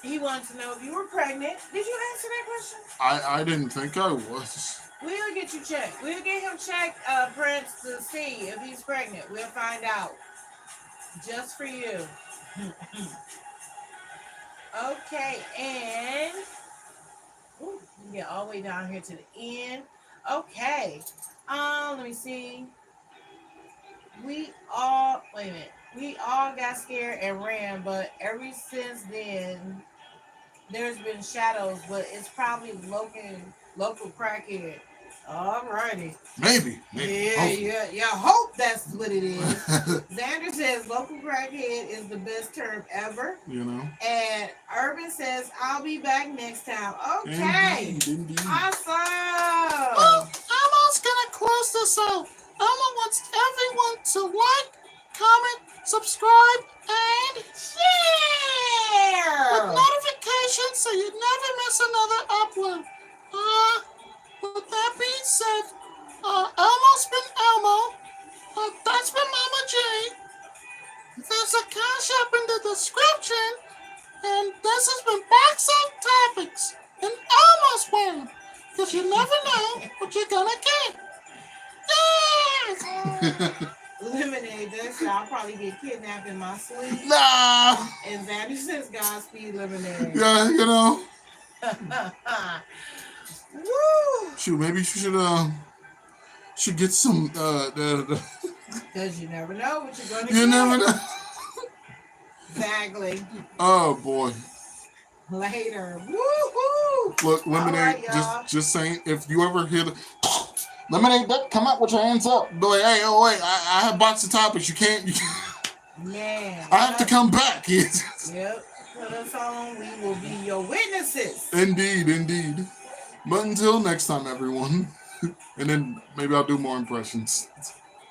He wanted to know if you were pregnant. Did you answer that question? I didn't think I was. We'll get you checked. We'll get him checked, Prince, to see if he's pregnant. We'll find out. Just for you. Okay, and ooh, we get all the way down here to the end. Okay. Let me see. We all got scared and ran, but ever since then, there's been shadows, but it's probably local crackhead. Alrighty. Maybe. Yeah. Hope that's what it is. Xander says local crackhead is the best term ever. You know. And Urban says I'll be back next time. Okay. Indeed. Awesome. Well, Elmo's gonna close this out. Elmo wants everyone to like, comment, subscribe, and share with notifications so you never miss another upload. With that being said, Elmo's been Elmo. That's been Mama J. There's a cash app in the description, and this has been Box of Topics in Elmo's world. Because you never know what you're gonna get. Yes! Lemonade, that's I'll probably get kidnapped in my sleep. Nah! And Xander says Godspeed Lemonade. Yeah, you know. Woo! Shoot, maybe you should get some Because you never know what you're gonna get. You never know. Exactly. Oh boy. Later. Woohoo! Look, Lemonade, right, just saying, if you ever hear the Lemonade, come out with your hands up. Be like, hey, oh wait, I have Box of Topics. You can't. Man. I have to come back. Yep. Put us on. We will be your witnesses. Indeed. But until next time, everyone. And then maybe I'll do more impressions.